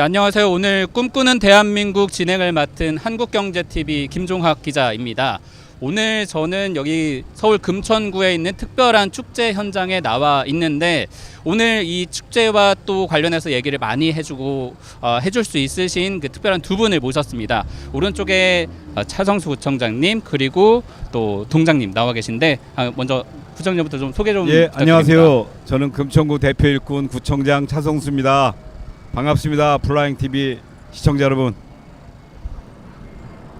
안녕하세요. 오늘 꿈꾸는 대한민국 진행을 맡은 한국경제TV 김종학 기자입니다. 오늘 저는 여기 서울 금천구에 있는 특별한 축제 현장에 나와 있는데 오늘 이 축제와 또 관련해서 얘기를 많이 해줄 수 있으신 그 특별한 두 분을 모셨습니다. 오른쪽에 차성수 구청장님 그리고 또 동장님 나와 계신데 먼저 구청장부터 좀 소개 좀 부탁드립니다. 안녕하세요. 저는 금천구 대표 일꾼 구청장 차성수입니다. 반갑습니다. 플라잉 TV 시청자 여러분.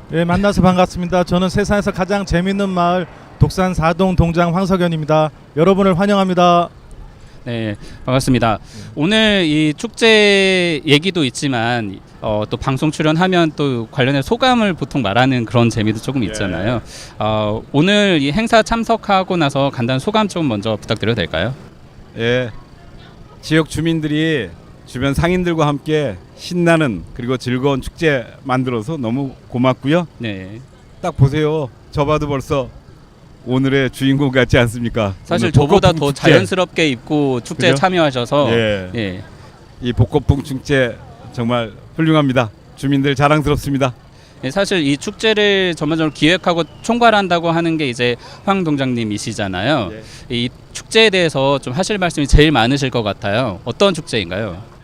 네, 만나서 반갑습니다. 저는 세상에서 가장 재밌는 마을 독산 4동 동장 황석연입니다. 여러분을 환영합니다. 네, 반갑습니다. 오늘 이 축제 얘기도 있지만 또 방송 출연하면 또 관련해 소감을 보통 말하는 그런 재미도 조금 있잖아요. 오늘 이 행사 참석하고 나서 간단한 소감 좀 먼저 부탁드려도 될까요? 예, 지역 주민들이 주변 상인들과 함께 신나는 그리고 즐거운 축제 만들어서 너무 고맙고요. 네. 딱 보세요. 저 봐도 벌써 오늘의 주인공 같지 않습니까? 사실 오늘 저보다 복고풍 더 축제. 자연스럽게 입고 축제에 그죠? 참여하셔서 예. 이 복고풍 축제 정말 훌륭합니다. 주민들 자랑스럽습니다. 예, 사실 이 축제를 전반적으로 기획하고 총괄한다고 하는 게 이제 황 동장님이시잖아요. 이 축제에 대해서 좀 하실 말씀이 제일 많으실 것 같아요. 어떤 축제인가요?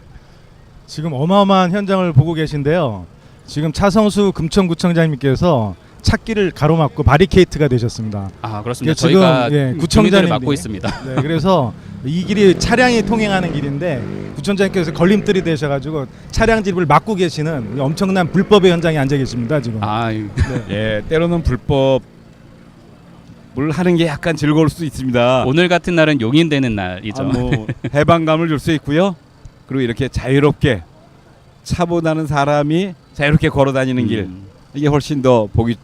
지금 어마어마한 현장을 보고 계신데요. 지금 차성수 금천구청장님께서 찾기를 가로막고 바리케이트가 되셨습니다. 아, 그렇습니다. 지금, 저희가 예, 구청장을 맡고 있습니다. 네, 그래서 이 길이 차량이 통행하는 길인데 구청장님께서 걸림돌이 되셔가지고 차량 진입을 막고 계시는 엄청난 불법의 현장에 앉아 계십니다. 지금. 예, 때로는 불법 물 하는 게 약간 즐거울 수 있습니다. 오늘 같은 날은 용인되는 날이죠. 뭐 해방감을 줄 수 있고요. 그리고 이렇게 자유롭게 차보다는 사람이 자유롭게 걸어다니는 길, 이게 훨씬 더 보기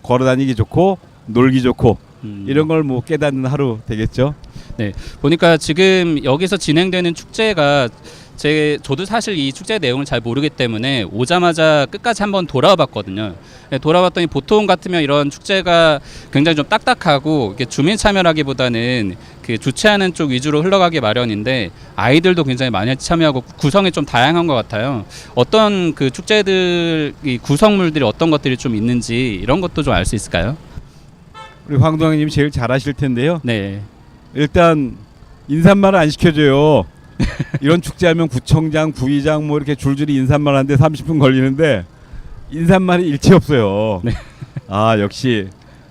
걸어다니기 좋고 놀기 좋고 이런 걸 뭐 깨닫는 하루 되겠죠. 네, 보니까 지금 여기서 진행되는 축제가 저도 사실 이 축제 내용을 잘 모르기 때문에 오자마자 끝까지 한번 돌아봤거든요. 네, 돌아봤더니 보통 같으면 이런 축제가 굉장히 좀 딱딱하고 이렇게 주민 참여라기보다는 그 주최하는 쪽 위주로 흘러가기 마련인데 아이들도 굉장히 많이 참여하고 구성이 좀 다양한 것 같아요. 어떤 그 축제들 이 구성물들이 어떤 것들이 좀 있는지 이런 것도 좀 알 수 있을까요? 우리 황 동장님이 제일 잘하실 텐데요. 네. 일단 인사말을 안 시켜줘요. 이런 축제하면 구청장, 부의장 뭐 이렇게 줄줄이 인사말 하는데 30분 걸리는데 인사말이 일체 없어요. 네. 아, 역시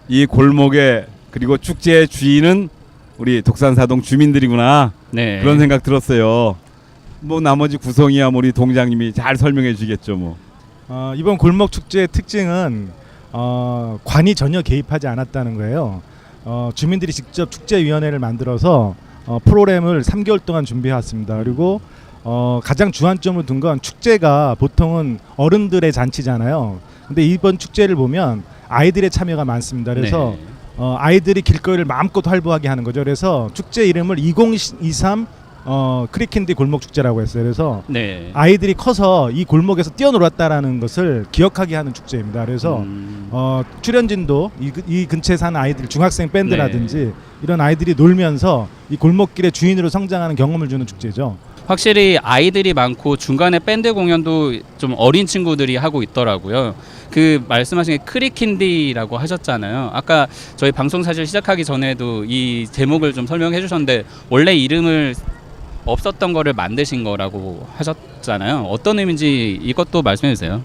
이 골목의 그리고 축제의 주인은 우리 독산사동 주민들이구나. 네. 그런 생각 들었어요. 뭐 나머지 구성이야 우리 동장님이 잘 설명해 주겠죠 뭐. 이번 골목 축제의 특징은 관이 전혀 개입하지 않았다는 거예요. 주민들이 직접 축제위원회를 만들어서 프로그램을 3개월 동안 준비해왔습니다. 그리고 가장 주안점을 둔 건 축제가 보통은 어른들의 잔치잖아요. 근데 이번 축제를 보면 아이들의 참여가 많습니다. 그래서 아이들이 길거리를 마음껏 활보하게 하는 거죠. 그래서 축제 이름을 2023 크리킨디 골목 축제라고 했어요. 그래서 아이들이 커서 이 골목에서 뛰어놀았다라는 것을 기억하게 하는 축제입니다. 그래서 출연진도 이 근처에 사는 아이들, 중학생 밴드라든지 이런 아이들이 놀면서 이 골목길의 주인으로 성장하는 경험을 주는 축제죠. 확실히 아이들이 많고 중간에 밴드 공연도 좀 어린 친구들이 하고 있더라고요. 그 말씀하신 게 크리킨디라고 하셨잖아요. 아까 저희 방송 사실 시작하기 전에도 이 제목을 좀 설명해 주셨는데 원래 이름을 없었던 거를 만드신 거라고 하셨잖아요. 어떤 의미인지 이것도 말씀해 주세요.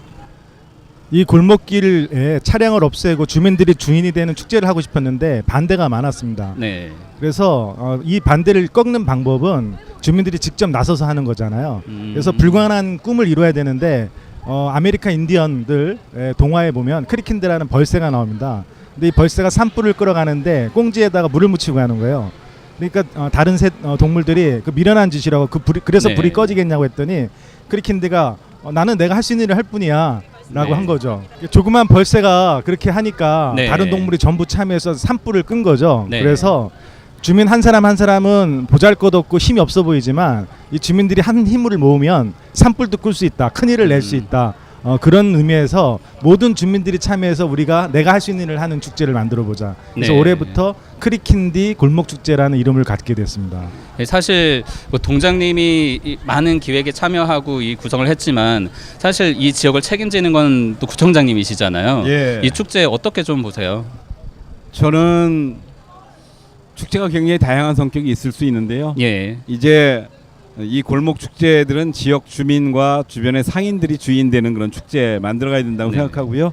이 골목길에 차량을 없애고 주민들이 주인이 되는 축제를 하고 싶었는데 반대가 많았습니다. 네. 그래서 이 반대를 꺾는 방법은 주민들이 직접 나서서 하는 거잖아요. 그래서 불가능한 꿈을 이뤄야 되는데 아메리칸 인디언들 동화에 보면 크리킨드라는 벌새가 나옵니다. 근데 이 벌새가 산불을 끌어가는데 꽁지에다가 물을 묻히고 가는 거예요. 그러니까 다른 동물들이 그 미련한 짓이라고 그래서 불이 꺼지겠냐고 했더니 크리킨드가 나는 내가 할 수 있는 일을 할 뿐이야 라고 한 거죠. 조그만 벌새가 그렇게 하니까 다른 동물이 전부 참여해서 산불을 끈 거죠. 그래서 주민 한 사람 한 사람은 보잘것없고 힘이 없어 보이지만 이 주민들이 한 힘을 모으면 산불도 끌 수 있다, 큰일을 낼 수 있다 그런 의미에서 모든 주민들이 참여해서 우리가 내가 할 수 있는 일을 하는 축제를 만들어 보자. 그래서 네. 올해부터 크리킨디 골목 축제라는 이름을 갖게 됐습니다. 사실 뭐 동장님이 이 많은 기획에 참여하고 이 구성을 했지만 사실 이 지역을 책임지는 건 또 구청장님이시잖아요. 예. 이 축제 어떻게 좀 보세요? 저는 축제가 굉장히 다양한 성격이 있을 수 있는데요. 예. 이제 이 골목 축제들은 지역 주민과 주변의 상인들이 주인되는 그런 축제 만들어가야 된다고 네. 생각하고요.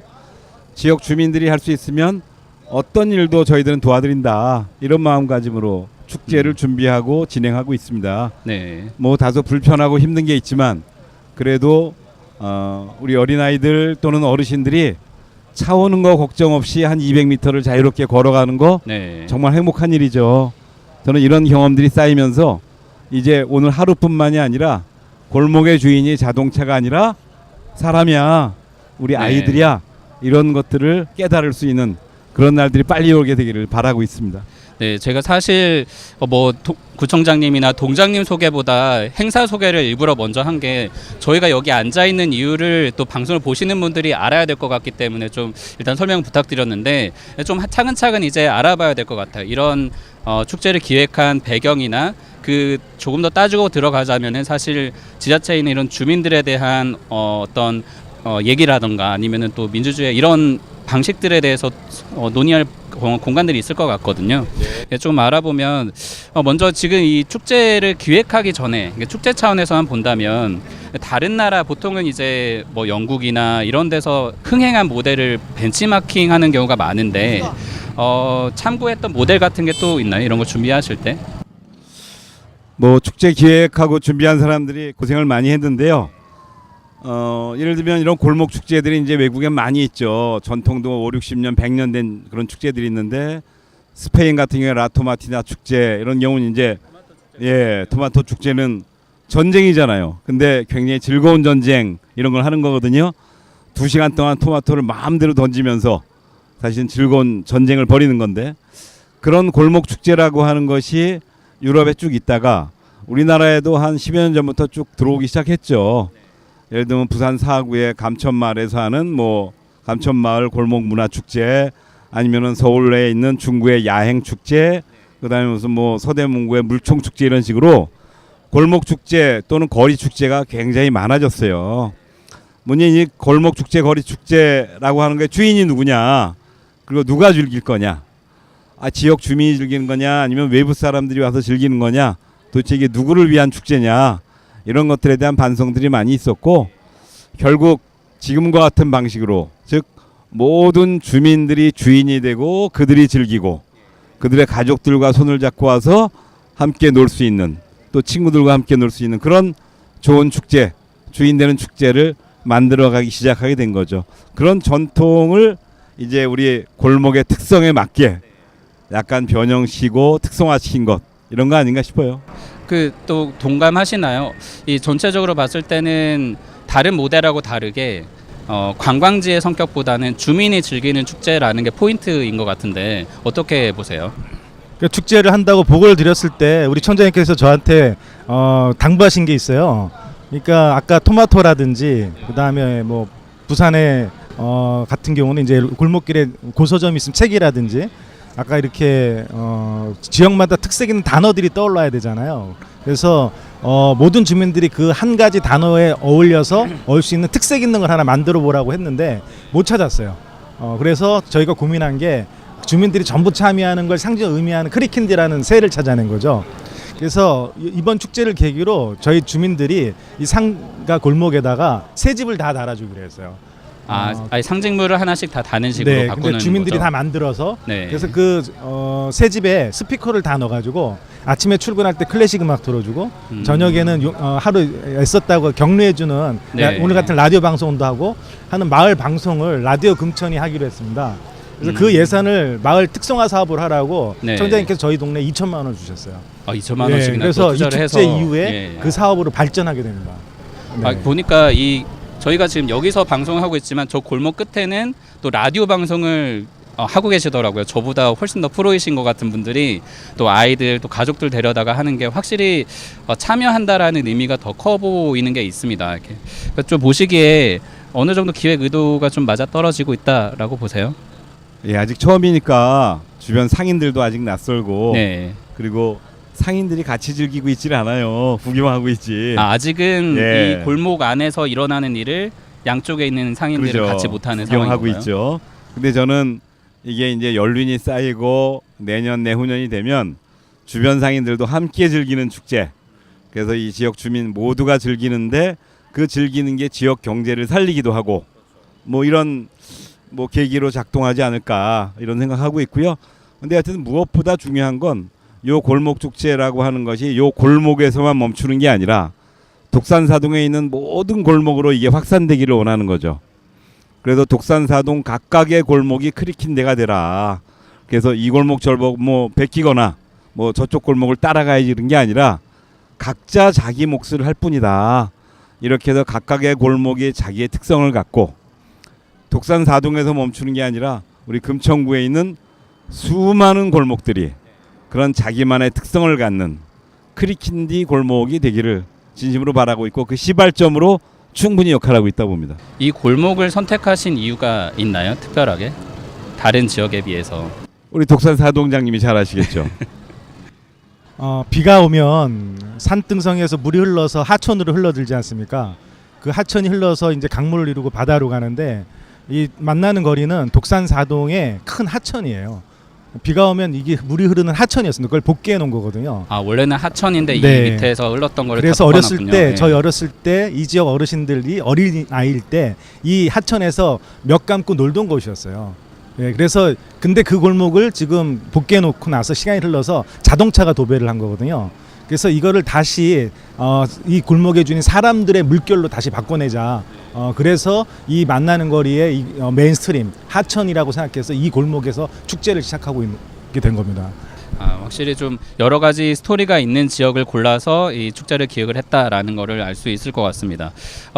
지역 주민들이 할 수 있으면 어떤 일도 저희들은 도와드린다 이런 마음가짐으로 축제를 준비하고 진행하고 있습니다. 네. 뭐 다소 불편하고 힘든 게 있지만 그래도 우리 어린아이들 또는 어르신들이 차 오는 거 걱정 없이 한 200m를 자유롭게 걸어가는 거 네. 정말 행복한 일이죠. 저는 이런 경험들이 쌓이면서 이제 오늘 하루뿐만이 아니라 골목의 주인이 자동차가 아니라 사람이야, 우리 네. 아이들이야, 이런 것들을 깨달을 수 있는 그런 날들이 빨리 오게 되기를 바라고 있습니다. 네, 제가 사실 구청장님이나 동장님 소개보다 행사 소개를 일부러 먼저 한 게 저희가 여기 앉아 있는 이유를 또 방송을 보시는 분들이 알아야 될 것 같기 때문에 좀 일단 설명 부탁드렸는데 좀 차근차근 이제 알아봐야 될 것 같아요. 이런 축제를 기획한 배경이나 그 조금 더 따지고 들어가자면은 사실 지자체에 있는 이런 주민들에 대한 어떤 얘기라던가 아니면은 또 민주주의 이런 방식들에 대해서 논의할 공간들이 있을 것 같거든요. 네. 좀 알아보면 먼저 지금 이 축제를 기획하기 전에 축제 차원에서만 본다면 다른 나라 보통은 이제 뭐 영국이나 이런 데서 흥행한 모델을 벤치마킹하는 경우가 많은데 참고했던 모델 같은 게 또 있나요? 이런 거 준비하실 때? 뭐 축제 기획하고 준비한 사람들이 고생을 많이 했는데요. 예를 들면 이런 골목 축제들이 이제 외국에 많이 있죠. 전통도 5, 60년, 100년 된 그런 축제들이 있는데 스페인 같은 경우에 라토마티나 축제 이런 경우는 이제 토마토 축제는 전쟁이잖아요. 근데 굉장히 즐거운 전쟁 이런 걸 하는 거거든요. 2시간 동안 토마토를 마음대로 던지면서 사실은 즐거운 전쟁을 벌이는 건데 그런 골목 축제라고 하는 것이 유럽에 쭉 있다가 우리나라에도 한 10여 년 전부터 쭉 들어오기 시작했죠. 예를 들면 부산 사구의 감천마을에서 하는 뭐 감천마을 골목 문화 축제 아니면은 서울에 있는 중구의 야행 축제 그다음에 무슨 뭐 서대문구의 물총 축제 이런 식으로 골목 축제 또는 거리 축제가 굉장히 많아졌어요. 문제는 이 골목 축제 거리 축제라고 하는 게 주인이 누구냐 그리고 누가 즐길 거냐 지역 주민이 즐기는 거냐 아니면 외부 사람들이 와서 즐기는 거냐 도대체 이게 누구를 위한 축제냐 이런 것들에 대한 반성들이 많이 있었고 결국 지금과 같은 방식으로 즉 모든 주민들이 주인이 되고 그들이 즐기고 그들의 가족들과 손을 잡고 와서 함께 놀 수 있는 또 친구들과 함께 놀 수 있는 그런 좋은 축제 주인 되는 축제를 만들어가기 시작하게 된 거죠. 그런 전통을 이제 우리 골목의 특성에 맞게 약간 변형시키고 특성화시킨 것 이런 거 아닌가 싶어요. 그 또 동감하시나요? 이 전체적으로 봤을 때는 다른 모델하고 다르게 관광지의 성격보다는 주민이 즐기는 축제라는 게 포인트인 것 같은데 어떻게 보세요? 그러니까 축제를 한다고 보고를 드렸을 때 우리 청장님께서 저한테 당부하신 게 있어요. 그러니까 아까 토마토라든지 그다음에 뭐 부산에 같은 경우는 이제 골목길에 고서점이 있으면 책이라든지 아까 이렇게 지역마다 특색 있는 단어들이 떠올라야 되잖아요. 그래서 모든 주민들이 그 한 가지 단어에 어울려서 올 수 있는 특색 있는 걸 하나 만들어 보라고 했는데 못 찾았어요. 그래서 저희가 고민한 게 주민들이 전부 참여하는 걸 상징 의미하는 크리킨디라는 새를 찾아낸 거죠. 그래서 이번 축제를 계기로 저희 주민들이 이 상가 골목에다가 새 집을 다 달아주기로 했어요. 아니 상징물을 하나씩 다 다는 식으로 네, 바꾸는 근데 주민들이 거죠? 다 만들어서 네. 그래서 그 새 집에 스피커를 다 넣어가지고 아침에 출근할 때 클래식 음악 들어주고 저녁에는 하루 애썼다고 격려해주는 네. 오늘 같은 라디오 방송도 하고 하는 마을 방송을 라디오 금천이 하기로 했습니다. 그래서 그 예산을 마을 특성화 사업을 하라고 네. 청장님께서 저희 동네에 2천만 원을 주셨어요. 2천만 원씩이나 그래서 또 이 투자를 축제 해서 이후에 예. 그 사업으로 발전하게 됩니다. 네. 보니까 저희가 지금 여기서 방송하고 있지만 저 골목 끝에는 또 라디오 방송을 하고 계시더라고요. 저보다 훨씬 더 프로이신 것 같은 분들이 또 아이들 또 가족들 데려다가 하는 게 확실히 참여한다라는 의미가 더 커 보이는 게 있습니다. 이렇게 그러니까 좀 보시기에 어느 정도 기획 의도가 좀 맞아 떨어지고 있다라고 보세요? 예, 아직 처음이니까 주변 상인들도 아직 낯설고 네. 그리고 상인들이 같이 즐기고 있질 않아요. 구경만 하고 있지. 아직은 예. 이 골목 안에서 일어나는 일을 양쪽에 있는 상인들을 그렇죠. 같이 못하는 구경하고 상황인가요? 있죠. 근데 저는 이게 이제 연륜이 쌓이고 내년 내후년이 되면 주변 상인들도 함께 즐기는 축제. 그래서 이 지역 주민 모두가 즐기는데 그 즐기는 게 지역 경제를 살리기도 하고 뭐 이런 뭐 계기로 작동하지 않을까 이런 생각하고 있고요. 근데 하여튼 무엇보다 중요한 건 요 골목 축제라고 하는 것이 요 골목에서만 멈추는 게 아니라 독산사동에 있는 모든 골목으로 이게 확산되기를 원하는 거죠. 그래서 독산사동 각각의 골목이 크리킨 데가 되라. 그래서 이 골목 절목 뭐 베끼거나 뭐 저쪽 골목을 따라가야지 이런 게 아니라 각자 자기 몫을 할 뿐이다. 이렇게 해서 각각의 골목이 자기의 특성을 갖고 독산사동에서 멈추는 게 아니라 우리 금천구에 있는 수많은 골목들이 그런 자기만의 특성을 갖는 크리킨디 골목이 되기를 진심으로 바라고 있고 그 시발점으로 충분히 역할하고 있다 봅니다. 이 골목을 선택하신 이유가 있나요? 특별하게? 다른 지역에 비해서. 우리 독산사동장님이 잘 아시겠죠. 비가 오면 산등성에서 물이 흘러서 하천으로 흘러들지 않습니까? 그 하천이 흘러서 이제 강물을 이루고 바다로 가는데 이 만나는 거리는 독산사동의 큰 하천이에요. 비가 오면 이게 물이 흐르는 하천이었습니다. 그걸 복귀해 놓은 거거든요. 아 원래는 하천인데 네. 이 밑에서 흘렀던 거를 그래서 다 어렸을 덮어놨군요. 때 네. 저희 어렸을 때 이 지역 어르신들이 어린 아이일 때 이 하천에서 몇 감고 놀던 곳이었어요. 예, 그래서 근데 그 골목을 지금 복귀해 놓고 나서 시간이 흘러서 자동차가 도배를 한 거거든요. 그래서 이거를 다시 이 골목에 주인 사람들의 물결로 다시 바꿔내자. 그래서 이 만나는 거리에 이 메인스트림 하천이라고 생각해서 이 골목에서 축제를 시작하고 있게 된 겁니다. 확실히 좀 여러 가지 스토리가 있는 지역을 골라서 이 축제를 기획을 했다라는 거를 알 수 있을 것 같습니다.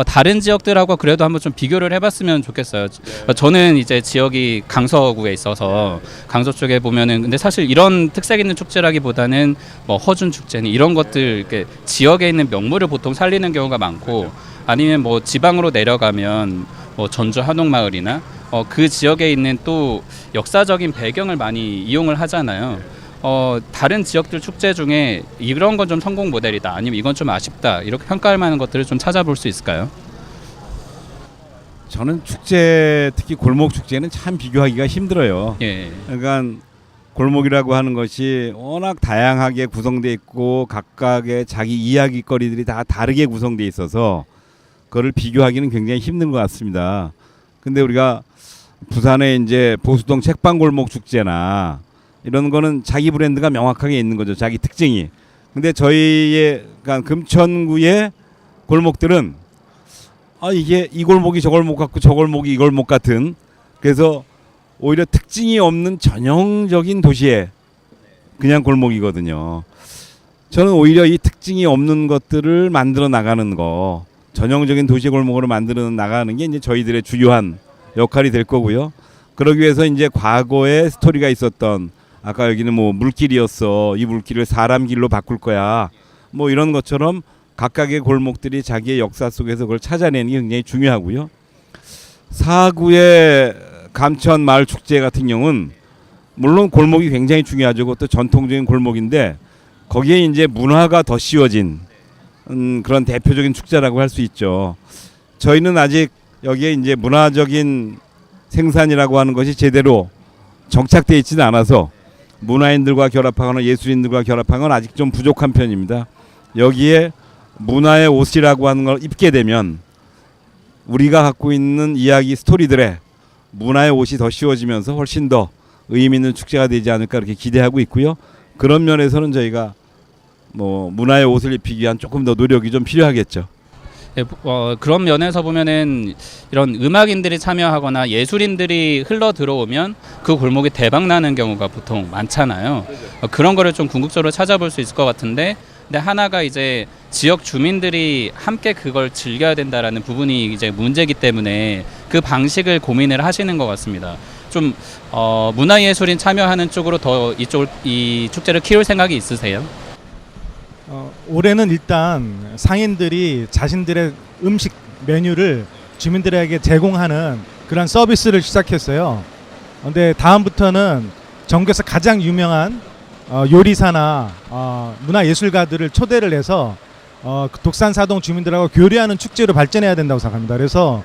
다른 지역들하고 그래도 한번 좀 비교를 해봤으면 좋겠어요. 저는 이제 지역이 강서구에 있어서 강서 쪽에 보면은 근데 사실 이런 특색 있는 축제라기보다는 뭐 허준 축제니 이런 것들 이렇게 지역에 있는 명물을 보통 살리는 경우가 많고 아니면 뭐 지방으로 내려가면 뭐 전주 한옥마을이나 그 지역에 있는 또 역사적인 배경을 많이 이용을 하잖아요. 다른 지역들 축제 중에 이런 건 좀 성공 모델이다 아니면 이건 좀 아쉽다 이렇게 평가할 만한 것들을 좀 찾아볼 수 있을까요? 저는 축제 특히 골목 축제는 참 비교하기가 힘들어요. 예. 그러니까 골목이라고 하는 것이 워낙 다양하게 구성되어 있고 각각의 자기 이야기거리들이 다 다르게 구성되어 있어서 그거를 비교하기는 굉장히 힘든 것 같습니다. 근데 우리가 부산에 이제 보수동 책방골목 축제나 이런 거는 자기 브랜드가 명확하게 있는 거죠. 자기 특징이. 근데 저희의 그러니까 금천구의 골목들은 이게 이 골목이 저 골목 같고 저 골목이 이 골목 같은 그래서 오히려 특징이 없는 전형적인 도시의 그냥 골목이거든요. 저는 오히려 이 특징이 없는 것들을 만들어 나가는 거 전형적인 도시 골목으로 만들어 나가는 게 이제 저희들의 주요한 역할이 될 거고요. 그러기 위해서 이제 과거에 스토리가 있었던 아까 여기는 뭐 물길이었어. 이 물길을 사람 길로 바꿀 거야. 뭐 이런 것처럼 각각의 골목들이 자기의 역사 속에서 그걸 찾아내는 게 굉장히 중요하고요. 사구의 감천 마을 축제 같은 경우는 물론 골목이 굉장히 중요하죠. 그것도 전통적인 골목인데 거기에 이제 문화가 더 씌워진 그런 대표적인 축제라고 할 수 있죠. 저희는 아직 여기에 이제 문화적인 생산이라고 하는 것이 제대로 정착되어 있지는 않아서 문화인들과 결합하거나 예술인들과 결합하는 건 아직 좀 부족한 편입니다. 여기에 문화의 옷이라고 하는 걸 입게 되면 우리가 갖고 있는 이야기 스토리들의 문화의 옷이 더 씌워지면서 훨씬 더 의미 있는 축제가 되지 않을까 이렇게 기대하고 있고요. 그런 면에서는 저희가 뭐 문화의 옷을 입히기 위한 조금 더 노력이 좀 필요하겠죠. 예, 그런 면에서 보면은 이런 음악인들이 참여하거나 예술인들이 흘러 들어오면 그 골목이 대박 나는 경우가 보통 많잖아요. 그런 거를 좀 궁극적으로 찾아볼 수 있을 것 같은데, 근데 하나가 이제 지역 주민들이 함께 그걸 즐겨야 된다라는 부분이 이제 문제이기 때문에 그 방식을 고민을 하시는 것 같습니다. 좀 문화예술인 참여하는 쪽으로 더 이 축제를 키울 생각이 있으세요? 올해는 일단 상인들이 자신들의 음식 메뉴를 주민들에게 제공하는 그런 서비스를 시작했어요. 근데 다음부터는 전국에서 가장 유명한 요리사나 문화예술가들을 초대를 해서 독산사동 주민들하고 교류하는 축제로 발전해야 된다고 생각합니다. 그래서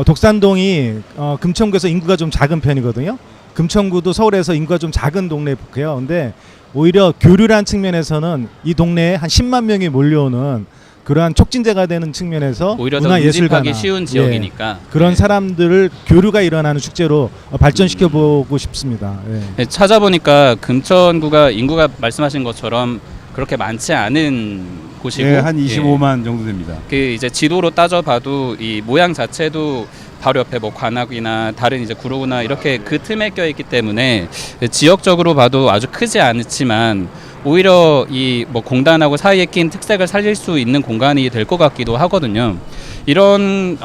독산동이 금천구에서 인구가 좀 작은 편이거든요. 금천구도 서울에서 인구가 좀 작은 동네에 속해요. 근데 오히려 교류란 측면에서는 이 동네에 한 10만 명이 몰려오는 그러한 촉진제가 되는 측면에서 오히려 더 문화예술가나 응집하기 쉬운 지역이니까 그런 네. 사람들을 교류가 일어나는 축제로 발전시켜 보고 싶습니다. 네, 찾아보니까 금천구가 인구가 말씀하신 것처럼 그렇게 많지 않은 곳이고 예, 한 25만 정도 됩니다. 그 이제 지도로 따져봐도 이 모양 자체도 바로 옆에 뭐 관악이나 다른 이제 구로구나 이렇게 그 틈에 껴 있기 때문에 지역적으로 봐도 아주 크지 않지만 오히려 이 뭐 공단하고 사이에 낀 특색을 살릴 수 있는 공간이 될 것 같기도 하거든요. 이런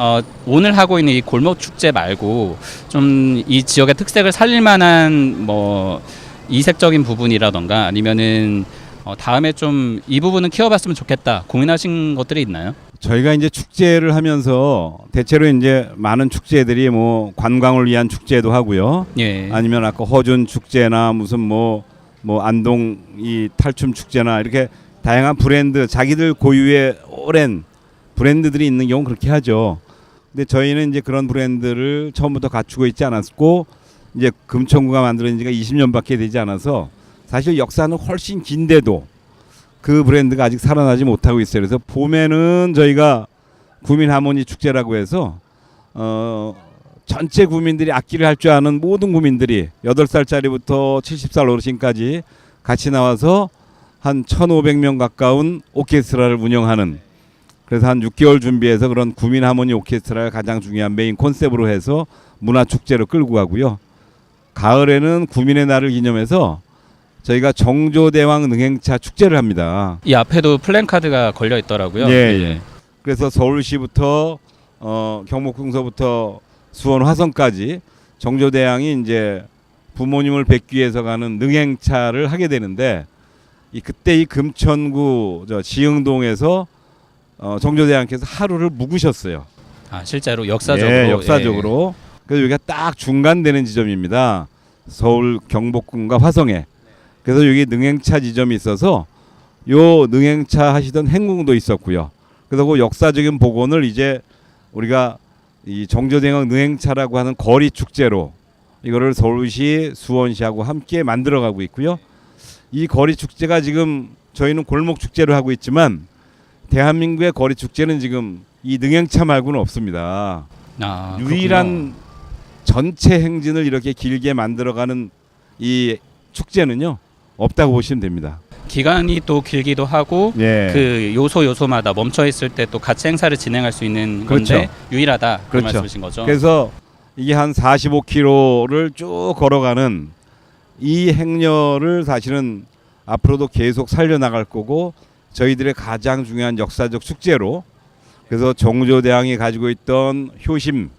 오늘 하고 있는 이 골목 축제 말고 좀 이 지역의 특색을 살릴 만한 뭐 이색적인 부분이라던가 아니면은 다음에 좀 이 부분은 키워봤으면 좋겠다 고민하신 것들이 있나요? 저희가 이제 축제를 하면서 대체로 이제 많은 축제들이 뭐 관광을 위한 축제도 하고요. 예. 아니면 아까 허준 축제나 무슨 뭐 안동 이 탈춤 축제나 이렇게 다양한 브랜드 자기들 고유의 오랜 브랜드들이 있는 경우 그렇게 하죠. 근데 저희는 이제 그런 브랜드를 처음부터 갖추고 있지 않았고 이제 금천구가 만들어진 지가 20년밖에 되지 않아서 사실 역사는 훨씬 긴데도 그 브랜드가 아직 살아나지 못하고 있어요. 그래서 봄에는 저희가 구민 하모니 축제라고 해서 전체 구민들이 악기를 할 줄 아는 모든 구민들이 8살짜리부터 70살 어르신까지 같이 나와서 한 1,500명 가까운 오케스트라를 운영하는 그래서 한 6개월 준비해서 그런 구민 하모니 오케스트라를 가장 중요한 메인 콘셉트로 해서 문화 축제로 끌고 가고요. 가을에는 구민의 날을 기념해서 저희가 정조대왕 능행차 축제를 합니다. 이 앞에도 플랜카드가 걸려 있더라고요. 예. 그래서 서울시부터 경복궁서부터 수원 화성까지 정조대왕이 이제 부모님을 뵙기 위해서 가는 능행차를 하게 되는데 그때 이 금천구 지흥동에서 정조대왕께서 하루를 묵으셨어요. 아 실제로 역사적으로. 예, 역사적으로. 그래서 여기가 딱 중간되는 지점입니다. 서울 경복궁과 화성에. 그래서 여기 능행차 지점이 있어서 요 능행차 하시던 행궁도 있었고요. 그래서 그 역사적인 복원을 이제 우리가 이 정조대왕 능행차라고 하는 거리 축제로 이거를 서울시, 수원시하고 함께 만들어가고 있고요. 이 거리 축제가 지금 저희는 골목 축제로 하고 있지만 대한민국의 거리 축제는 지금 이 능행차 말고는 없습니다. 아, 유일한 전체 행진을 이렇게 길게 만들어가는 이 축제는요 없다고 보시면 됩니다. 기간이 또 길기도 하고 예. 그 요소마다 멈춰 있을 때 또 같이 행사를 진행할 수 있는 건데 그렇죠. 유일하다 그런 그렇죠. 말씀이신 거죠. 그래서 이게 한 45km를 쭉 걸어가는 이 행렬을 사실은 앞으로도 계속 살려나갈 거고 저희들의 가장 중요한 역사적 축제로 그래서 정조대왕이 가지고 있던 효심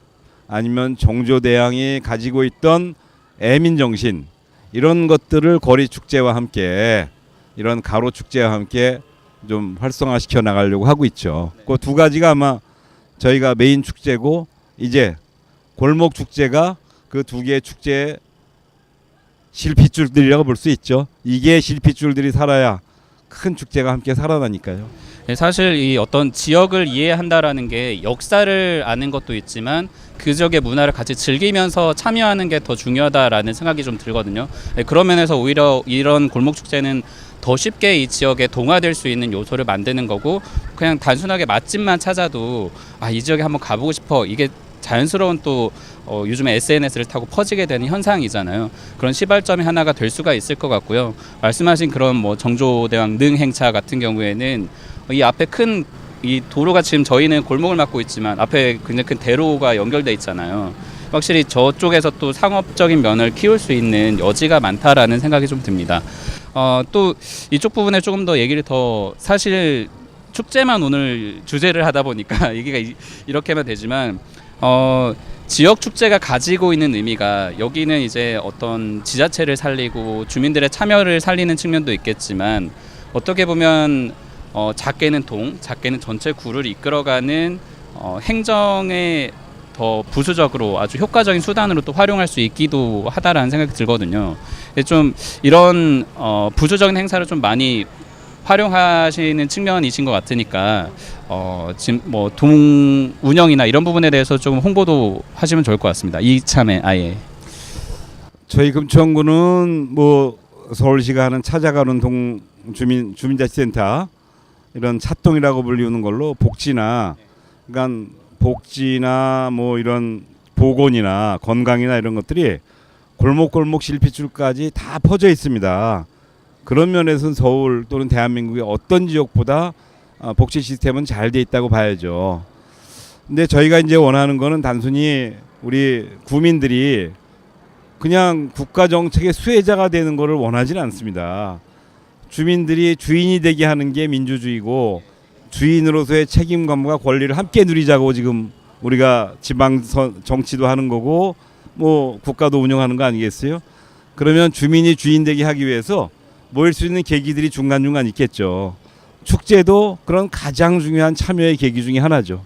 아니면 정조대왕이 가지고 있던 애민정신 이런 것들을 거리 축제와 함께 이런 가로 축제와 함께 좀 활성화시켜 나가려고 하고 있죠. 그 두 가지가 아마 저희가 메인 축제고 이제 골목 축제가 그 두 개의 축제의 실핏줄들이라고 볼 수 있죠. 이게 실핏줄들이 살아야 큰 축제가 함께 살아나니까요. 네, 사실 이 어떤 지역을 이해한다라는 게 역사를 아는 것도 있지만 그 지역의 문화를 같이 즐기면서 참여하는 게 더 중요하다라는 생각이 좀 들거든요. 네, 그런 면에서 오히려 이런 골목 축제는 더 쉽게 이 지역에 동화될 수 있는 요소를 만드는 거고 그냥 단순하게 맛집만 찾아도 이 지역에 한번 가보고 싶어 이게 자연스러운 또 요즘에 SNS를 타고 퍼지게 되는 현상이잖아요. 그런 시발점이 하나가 될 수가 있을 것 같고요. 말씀하신 그런 뭐 정조대왕 능행차 같은 경우에는 이 앞에 큰 이 도로가 지금 저희는 골목을 막고 있지만 앞에 굉장히 큰 대로가 연결돼 있잖아요. 확실히 저쪽에서 또 상업적인 면을 키울 수 있는 여지가 많다라는 생각이 좀 듭니다. 또 이쪽 부분에 조금 더 얘기를 더 사실 축제만 오늘 주제를 하다 보니까 얘기가 이렇게만 되지만 지역 축제가 가지고 있는 의미가 여기는 이제 어떤 지자체를 살리고 주민들의 참여를 살리는 측면도 있겠지만 어떻게 보면 작게는 작게는 전체 구를 이끌어가는 행정에 더 부수적으로 아주 효과적인 수단으로 또 활용할 수 있기도 하다라는 생각이 들거든요. 좀 이런 부수적인 행사를 좀 많이 활용하시는 측면이신 것 같으니까 지금 뭐 동 운영이나 이런 부분에 대해서 좀 홍보도 하시면 좋을 것 같습니다. 이참에 아예. 저희 금천구는 뭐 서울시가 하는 찾아가는 동 주민자치센터 이런 찻동이라고 불리우는 걸로 복지나 그러니까 복지나 뭐 이런 보건이나 건강이나 이런 것들이 골목골목 실핏줄까지 다 퍼져 있습니다. 그런 면에서는 서울 또는 대한민국의 어떤 지역보다 복지 시스템은 잘 돼 있다고 봐야죠. 근데 저희가 이제 원하는 거는 단순히 우리 구민들이 그냥 국가 정책의 수혜자가 되는 것을 원하지는 않습니다. 주민들이 주인이 되게 하는 게 민주주의고 주인으로서의 책임감과 권리를 함께 누리자고 지금 우리가 지방 정치도 하는 거고 뭐 국가도 운영하는 거 아니겠어요? 그러면 주민이 주인 되게 하기 위해서 모일 수 있는 계기들이 중간중간 있겠죠. 축제도 그런 가장 중요한 참여의 계기 중에 하나죠.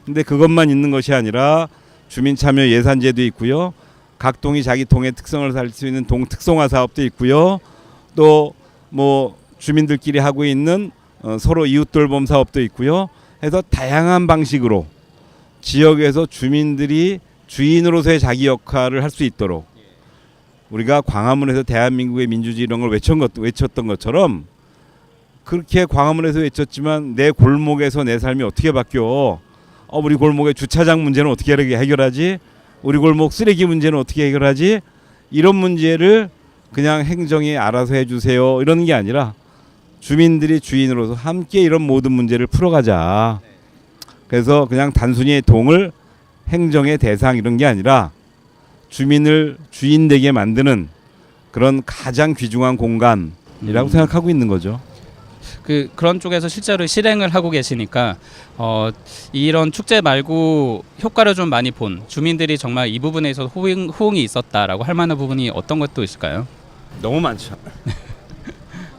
근데 그것만 있는 것이 아니라 주민 참여 예산제도 있고요. 각 동이 자기 동의 특성을 살릴 수 있는 동 특성화 사업도 있고요. 또 뭐 주민들끼리 하고 있는 서로 이웃 돌봄 사업도 있고요. 해서 다양한 방식으로 지역에서 주민들이 주인으로서의 자기 역할을 할 수 있도록 우리가 광화문에서 대한민국의 민주주의 이런 걸 외쳤던 것처럼 그렇게 광화문에서 외쳤지만 내 골목에서 내 삶이 어떻게 바뀌어? 우리 골목의 주차장 문제는 어떻게 해결하지? 우리 골목 쓰레기 문제는 어떻게 해결하지? 이런 문제를 그냥 행정이 알아서 해주세요 이러는 게 아니라 주민들이 주인으로서 함께 이런 모든 문제를 풀어가자. 그래서 그냥 단순히 동을 행정의 대상 이런 게 아니라 주민을 주인 되게 만드는 그런 가장 귀중한 공간이라고 생각하고 있는 거죠. 그런 쪽에서 실제로 실행을 하고 계시니까 이런 축제 말고 효과를 좀 많이 본 주민들이 정말 이 부분에 있어서 호응이 있었다라고 할 만한 부분이 어떤 것도 있을까요? 너무 많죠.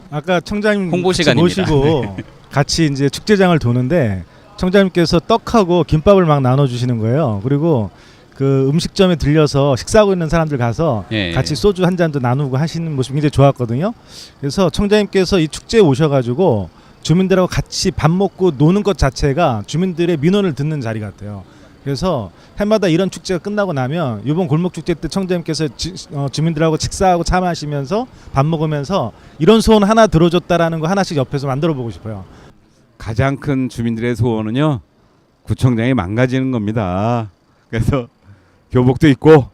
아까 청장님 홍보 시간입니다. 모시고 같이 이제 축제장을 도는데 청장님께서 떡하고 김밥을 막 나눠주시는 거예요. 그리고 그 음식점에 들려서 식사하고 있는 사람들 가서 같이 소주 한 잔도 나누고 하시는 모습이 굉장히 좋았거든요. 그래서 청장님께서 이 축제에 오셔가지고 주민들하고 같이 밥 먹고 노는 것 자체가 주민들의 민원을 듣는 자리 같아요. 그래서 해마다 이런 축제가 끝나고 나면 이번 골목축제 때 청장님께서 주민들하고 식사하고 차 마시면서 밥 먹으면서 이런 소원 하나 들어줬다라는 거 하나씩 옆에서 만들어 보고 싶어요. 가장 큰 주민들의 소원은요, 구청장이 망가지는 겁니다. 그래서 교복도 입고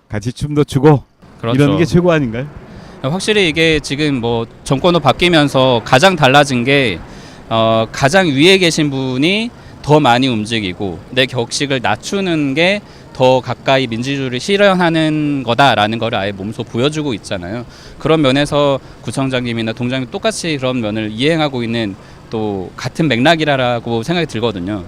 같이 춤도 추고 그렇죠. 이러는 게 최고 아닌가요? 확실히 이게 지금 뭐 정권도 바뀌면서 가장 달라진 게 가장 위에 계신 분이 더 많이 움직이고 내 격식을 낮추는 게 더 가까이 민주주의를 실현하는 거다라는 걸 아예 몸소 보여주고 있잖아요. 그런 면에서 구청장님이나 동장님 똑같이 그런 면을 이행하고 있는 또 같은 맥락이라고 생각이 들거든요.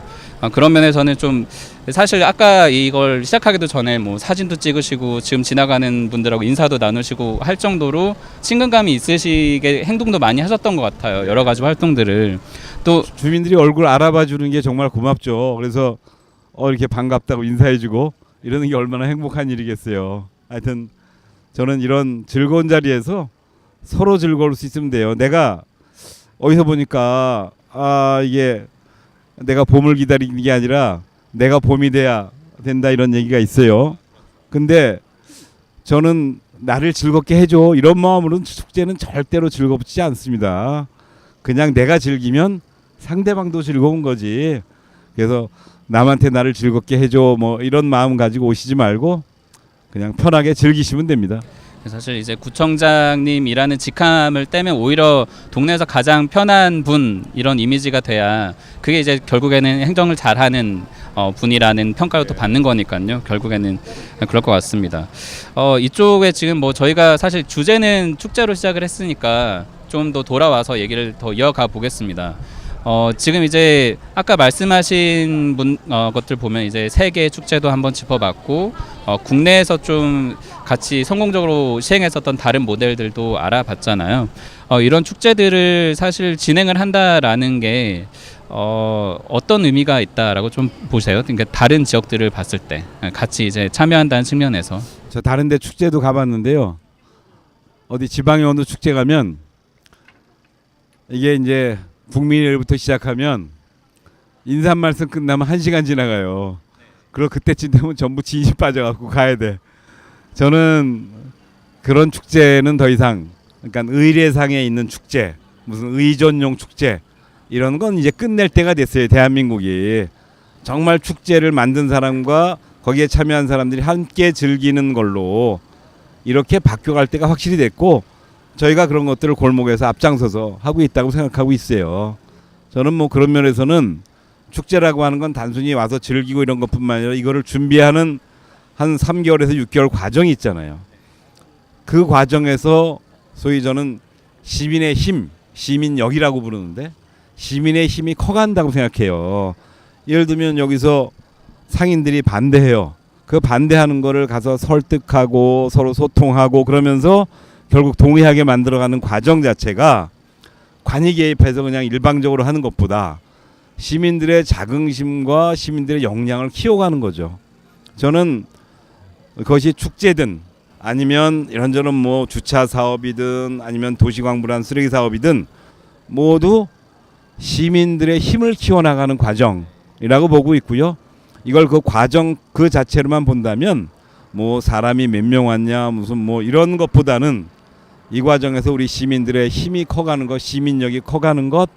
그런 면에서는 좀 사실 아까 이걸 시작하기도 전에 뭐 사진도 찍으시고 지금 지나가는 분들하고 인사도 나누시고 할 정도로 친근감이 있으시게 행동도 많이 하셨던 것 같아요. 여러 가지 활동들을 또 주민들이 얼굴 알아봐 주는 게 정말 고맙죠. 그래서 이렇게 반갑다고 인사해주고 이러는 게 얼마나 행복한 일이겠어요. 하여튼 저는 이런 즐거운 자리에서 서로 즐거울 수 있으면 돼요. 내가 어디서 보니까 이게 내가 봄을 기다리는 게 아니라 내가 봄이 돼야 된다 이런 얘기가 있어요. 근데 저는 나를 즐겁게 해줘 이런 마음으로는 축제는 절대로 즐겁지 않습니다. 그냥 내가 즐기면 상대방도 즐거운 거지. 그래서 남한테 나를 즐겁게 해줘 뭐 이런 마음 가지고 오시지 말고 그냥 편하게 즐기시면 됩니다. 사실 이제 구청장님이라는 직함을 떼면 오히려 동네에서 가장 편한 분 이런 이미지가 돼야 그게 이제 결국에는 행정을 잘하는 분이라는 평가를 또 받는 거니까요. 결국에는 그럴 것 같습니다. 이쪽에 지금 뭐 저희가 사실 주제는 축제로 시작을 했으니까 좀 더 돌아와서 얘기를 더 이어가 보겠습니다. 지금 이제 아까 말씀하신 것들 보면 이제 세계 축제도 한번 짚어봤고 국내에서 좀 같이 성공적으로 시행했었던 다른 모델들도 알아봤잖아요. 이런 축제들을 사실 진행을 한다라는 게 어떤 의미가 있다라고 좀 보세요. 그러니까 다른 지역들을 봤을 때 같이 이제 참여한다는 측면에서. 저 다른데 축제도 가봤는데요. 어디 지방에 어느 축제 가면 이게 이제 국민일부터 시작하면 인사 말씀 끝나면 1시간 지나가요. 그리고 그때쯤 되면 전부 진심 빠져갖고 가야 돼. 저는 그런 축제는 더 이상, 그러니까 의례상에 있는 축제, 무슨 의전용 축제 이런 건 이제 끝낼 때가 됐어요. 대한민국이 정말 축제를 만든 사람과 거기에 참여한 사람들이 함께 즐기는 걸로 이렇게 바뀌어갈 때가 확실히 됐고, 저희가 그런 것들을 골목에서 앞장서서 하고 있다고 생각하고 있어요. 저는 뭐 그런 면에서는 축제라고 하는 건 단순히 와서 즐기고 이런 것뿐만 아니라 이거를 준비하는 한 3개월에서 6개월 과정이 있잖아요. 그 과정에서 소위 저는 시민의 힘, 시민력이라고 부르는데 시민의 힘이 커간다고 생각해요. 예를 들면 여기서 상인들이 반대해요. 그 반대하는 거를 가서 설득하고 서로 소통하고 그러면서 결국 동의하게 만들어가는 과정 자체가 관이 개입해서 그냥 일방적으로 하는 것보다 시민들의 자긍심과 시민들의 역량을 키워가는 거죠. 저는 그것이 축제든 아니면 이런저런 뭐 주차 사업이든 아니면 도시광불안 쓰레기 사업이든 모두 시민들의 힘을 키워나가는 과정이라고 보고 있고요. 이걸 그 과정 그 자체로만 본다면 뭐 사람이 몇 명 왔냐 무슨 뭐 이런 것보다는 이 과정에서 우리 시민들의 힘이 커가는 것, 시민력이 커가는 것,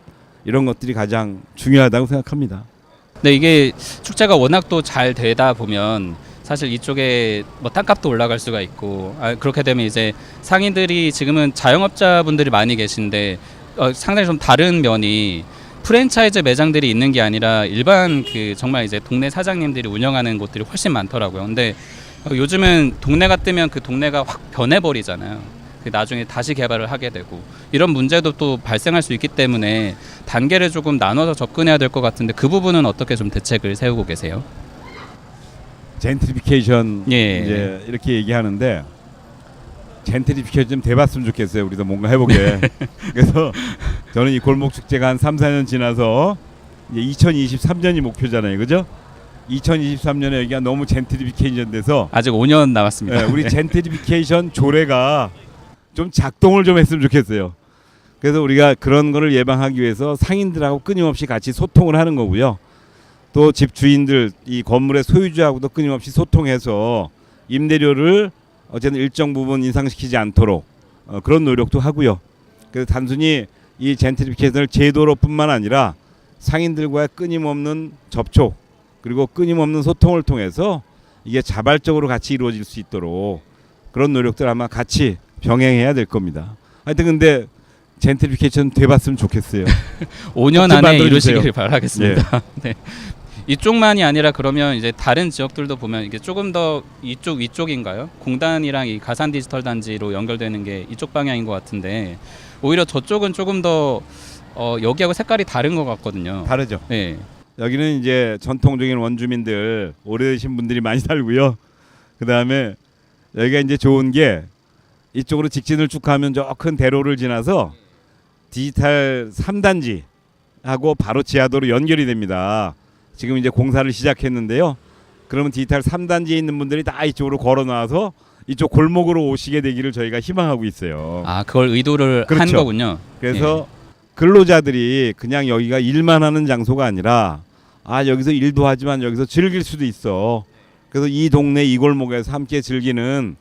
이런 것들이 가장 중요하다고 생각합니다. 근데 이게 축제가 워낙 또 잘 되다 보면 사실 이쪽에 뭐 땅값도 올라갈 수가 있고, 그렇게 되면 이제 상인들이 지금은 자영업자분들이 많이 계신데 상당히 좀 다른 면이 프랜차이즈 매장들이 있는 게 아니라 일반 그 정말 이제 동네 사장님들이 운영하는 곳들이 훨씬 많더라고요. 근데 요즘은 동네가 뜨면 그 동네가 확 변해버리잖아요. 나중에 다시 개발을 하게 되고 이런 문제도 또 발생할 수 있기 때문에 단계를 조금 나눠서 접근해야 될 것 같은데 그 부분은 어떻게 좀 대책을 세우고 계세요? 젠트리피케이션 예. 이제 이렇게 얘기하는데 젠트리피케이션 좀 돼봤으면 좋겠어요. 우리도 뭔가 해보게. 그래서 저는 이 골목 축제가 한 3, 4년 지나서 이제 2023년이 목표잖아요, 그죠? 2023년에 여기가 너무 젠트리피케이션 돼서 아직 5년 남았습니다. 네, 우리 젠트리피케이션 조례가 좀 작동을 좀 했으면 좋겠어요. 그래서 우리가 그런 거를 예방하기 위해서 상인들하고 끊임없이 같이 소통을 하는 거고요. 또 집 주인들, 이 건물의 소유주하고도 끊임없이 소통해서 임대료를 어쨌든 일정 부분 인상시키지 않도록 그런 노력도 하고요. 그래서 단순히 이 젠트리피케이션을 제도로뿐만 아니라 상인들과의 끊임없는 접촉 그리고 끊임없는 소통을 통해서 이게 자발적으로 같이 이루어질 수 있도록 그런 노력들 아마 같이 병행해야 될 겁니다. 하여튼 근데 젠트리피케이션 돼봤으면 좋겠어요. 5년 안에 만들어주세요. 이루시길 바라겠습니다. 네. 이쪽만이 아니라 그러면 이제 다른 지역들도 보면 이게 조금 더 이쪽 위쪽인가요? 공단이랑 이 가산 디지털 단지로 연결되는 게 이쪽 방향인 것 같은데 오히려 저쪽은 조금 더 여기하고 색깔이 다른 것 같거든요. 다르죠. 네. 여기는 이제 전통적인 원주민들 오래되신 분들이 많이 살고요. 그 다음에 여기가 이제 좋은 게 이쪽으로 직진을 쭉 가면 저 큰 대로를 지나서 디지털 3단지하고 바로 지하도로 연결이 됩니다. 지금 이제 공사를 시작했는데요. 그러면 디지털 3단지에 있는 분들이 다 이쪽으로 걸어 나와서 이쪽 골목으로 오시게 되기를 저희가 희망하고 있어요. 아, 그걸 의도를 그렇죠. 한 거군요. 그래서 근로자들이 그냥 여기가 일만 하는 장소가 아니라 여기서 일도 하지만 여기서 즐길 수도 있어. 그래서 이 동네 이 골목에서 함께 즐기는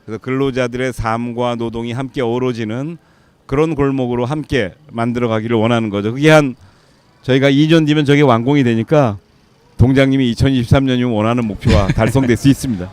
그래서 근로자들의 삶과 노동이 함께 어우러지는 그런 골목으로 함께 만들어 가기를 원하는 거죠. 그게 한 저희가 2년 뒤면 저게 완공이 되니까 동장님이 2023년이면 원하는 목표가 달성될 수 있습니다.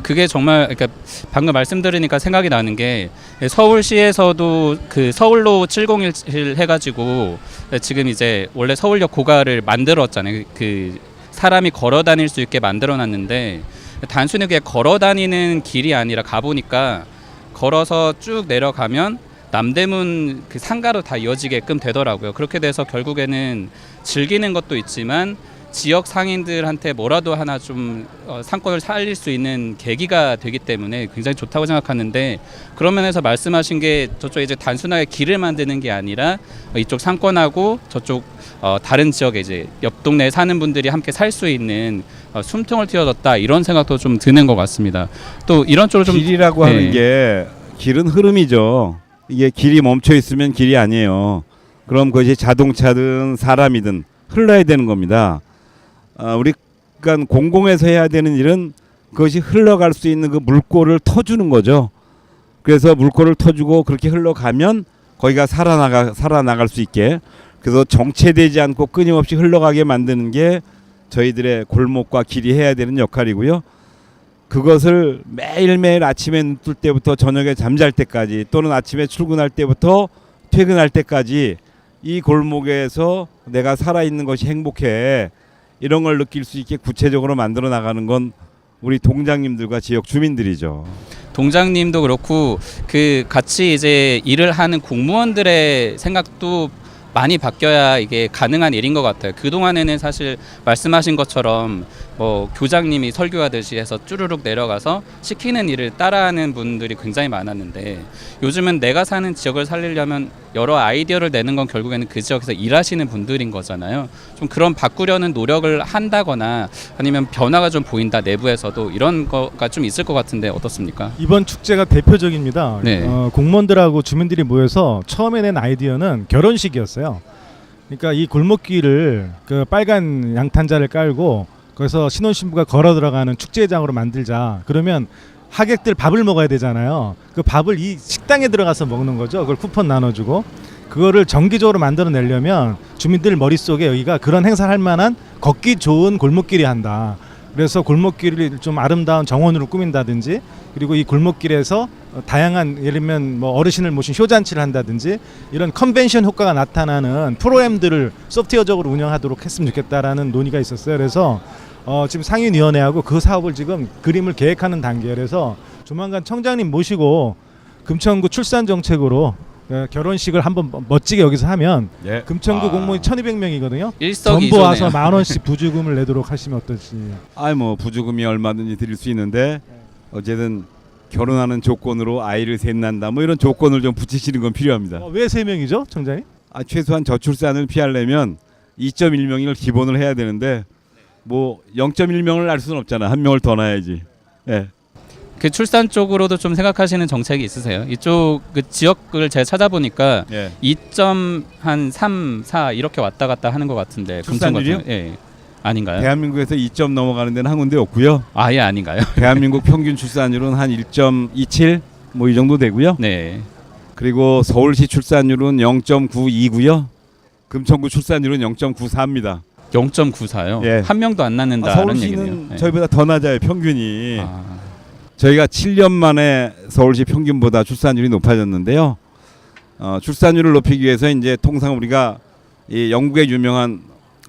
그게 정말 그러니까 방금 말씀 들으니까 생각이 나는 게 서울시에서도 그 서울로 701 해가지고 지금 이제 원래 서울역 고가를 만들었잖아요. 그 사람이 걸어 다닐 수 있게 만들어놨는데 단순히 그냥 걸어 다니는 길이 아니라 가보니까 걸어서 쭉 내려가면 남대문 그 상가로 다 이어지게끔 되더라고요. 그렇게 돼서 결국에는 즐기는 것도 있지만 지역 상인들한테 뭐라도 하나 좀 상권을 살릴 수 있는 계기가 되기 때문에 굉장히 좋다고 생각하는데, 그런 면에서 말씀하신 게 저쪽 이제 단순하게 길을 만드는 게 아니라 이쪽 상권하고 저쪽 다른 지역에 이제 옆 동네에 사는 분들이 함께 살 수 있는 숨통을 틔워줬다, 이런 생각도 좀 드는 것 같습니다. 또 이런 쪽으로 좀 길이라고 하는 게 길은 흐름이죠. 이게 길이 멈춰 있으면 길이 아니에요. 그럼 그것이 자동차든 사람이든 흘러야 되는 겁니다. 우리가 공공에서 해야 되는 일은 그것이 흘러갈 수 있는 그 물꼬를 터주는 거죠. 그래서 물꼬를 터주고 그렇게 흘러가면 거기가 살아나갈 수 있게, 그래서 정체되지 않고 끊임없이 흘러가게 만드는 게 저희들의 골목과 길이 해야 되는 역할이고요. 그것을 매일매일 아침에 눈 뜰 때부터 저녁에 잠잘 때까지, 또는 아침에 출근할 때부터 퇴근할 때까지 이 골목에서 내가 살아있는 것이 행복해, 이런 걸 느낄 수 있게 구체적으로 만들어 나가는 건 우리 동장님들과 지역 주민들이죠. 동장님도 그렇고 그 같이 이제 일을 하는 공무원들의 생각도 많이 바뀌어야 이게 가능한 일인 것 같아요. 그동안에는 사실 말씀하신 것처럼 뭐 교장님이 설교하듯이 해서 쭈루룩 내려가서 시키는 일을 따라하는 분들이 굉장히 많았는데, 요즘은 내가 사는 지역을 살리려면 여러 아이디어를 내는 건 결국에는 그 지역에서 일하시는 분들인 거잖아요. 좀 그런 바꾸려는 노력을 한다거나 아니면 변화가 좀 보인다, 내부에서도 이런 거가 좀 있을 것 같은데 어떻습니까? 이번 축제가 대표적입니다. 네. 공무원들하고 주민들이 모여서 처음에 낸 아이디어는 결혼식이었어요. 그러니까 이 골목길을 그 빨간 양탄자를 깔고 거기서 신혼신부가 걸어 들어가는 축제장으로 만들자. 그러면 하객들 밥을 먹어야 되잖아요. 그 밥을 이 식당에 들어가서 먹는 거죠. 그걸 쿠폰 나눠주고, 그거를 정기적으로 만들어내려면 주민들 머릿속에 여기가 그런 행사를 할 만한 걷기 좋은 골목길이 한다. 그래서 골목길을 좀 아름다운 정원으로 꾸민다든지, 그리고 이 골목길에서 다양한, 예를 들면 뭐 어르신을 모신 효잔치를 한다든지, 이런 컨벤션 효과가 나타나는 프로그램들을 소프트웨어적으로 운영하도록 했으면 좋겠다라는 논의가 있었어요. 그래서 지금 상임위원회하고 그 사업을 지금 그림을 계획하는 단계라서 조만간 청장님 모시고 금천구 출산 정책으로 결혼식을 한번 멋지게 여기서 하면, 예. 금천구 공무원이 1,200명이거든요. 일석이조네요. 전부 와서 10,000원씩 부주금을 내도록 하시면 어떨지. 뭐 부주금이 얼마든지 드릴 수 있는데, 어쨌든 결혼하는 조건으로 아이를 셋 낳는다, 뭐 이런 조건을 좀 붙이시는 건 필요합니다. 왜 3명이죠, 청장님? 최소한 저출산을 피하려면 2.1명을 기본을 해야 되는데, 뭐 0.1명을 낳을 수는 없잖아. 한 명을 더 낳아야지. 예. 그 출산 쪽으로도 좀 생각하시는 정책이 있으세요? 이쪽 그 지역을 제가 찾아보니까 예. 2.3, 4 이렇게 왔다 갔다 하는 것 같은데, 출산율이요? 금천 같은- 예. 아닌가요? 대한민국에서 2점 넘어가는 데는 한 군데 없고요. 아예 아닌가요? 대한민국 평균 출산율은 한 1.27 뭐 이 정도 되고요. 네. 그리고 서울시 출산율은 0.92고요. 금천구 출산율은 0.94입니다. 0.94요. 예. 한 명도 안 낳는다는 얘기네요. 서울시는 네. 저희보다 더 낮아요, 평균이. 아, 저희가 7년 만에 서울시 평균보다 출산율이 높아졌는데요. 출산율을 높이기 위해서 이제 통상 우리가 이 영국의 유명한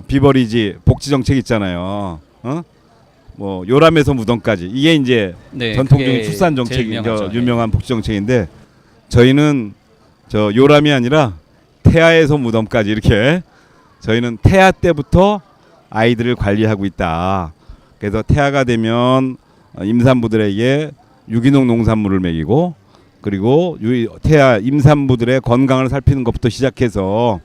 비버리지 복지 정책 있잖아요. 뭐 요람에서 무덤까지, 이게 이제 네, 전통적인 그게 출산 제일 정책이 유명하죠. 유명한 복지 정책인데, 저희는 저 요람이 아니라 태아에서 무덤까지, 이렇게 저희는 태아 때부터 아이들을 관리하고 있다. 그래서 태아가 되면 임산부들에게 유기농 농산물을 먹이고, 그리고 태아 임산부들의 건강을 살피는 것부터 시작해서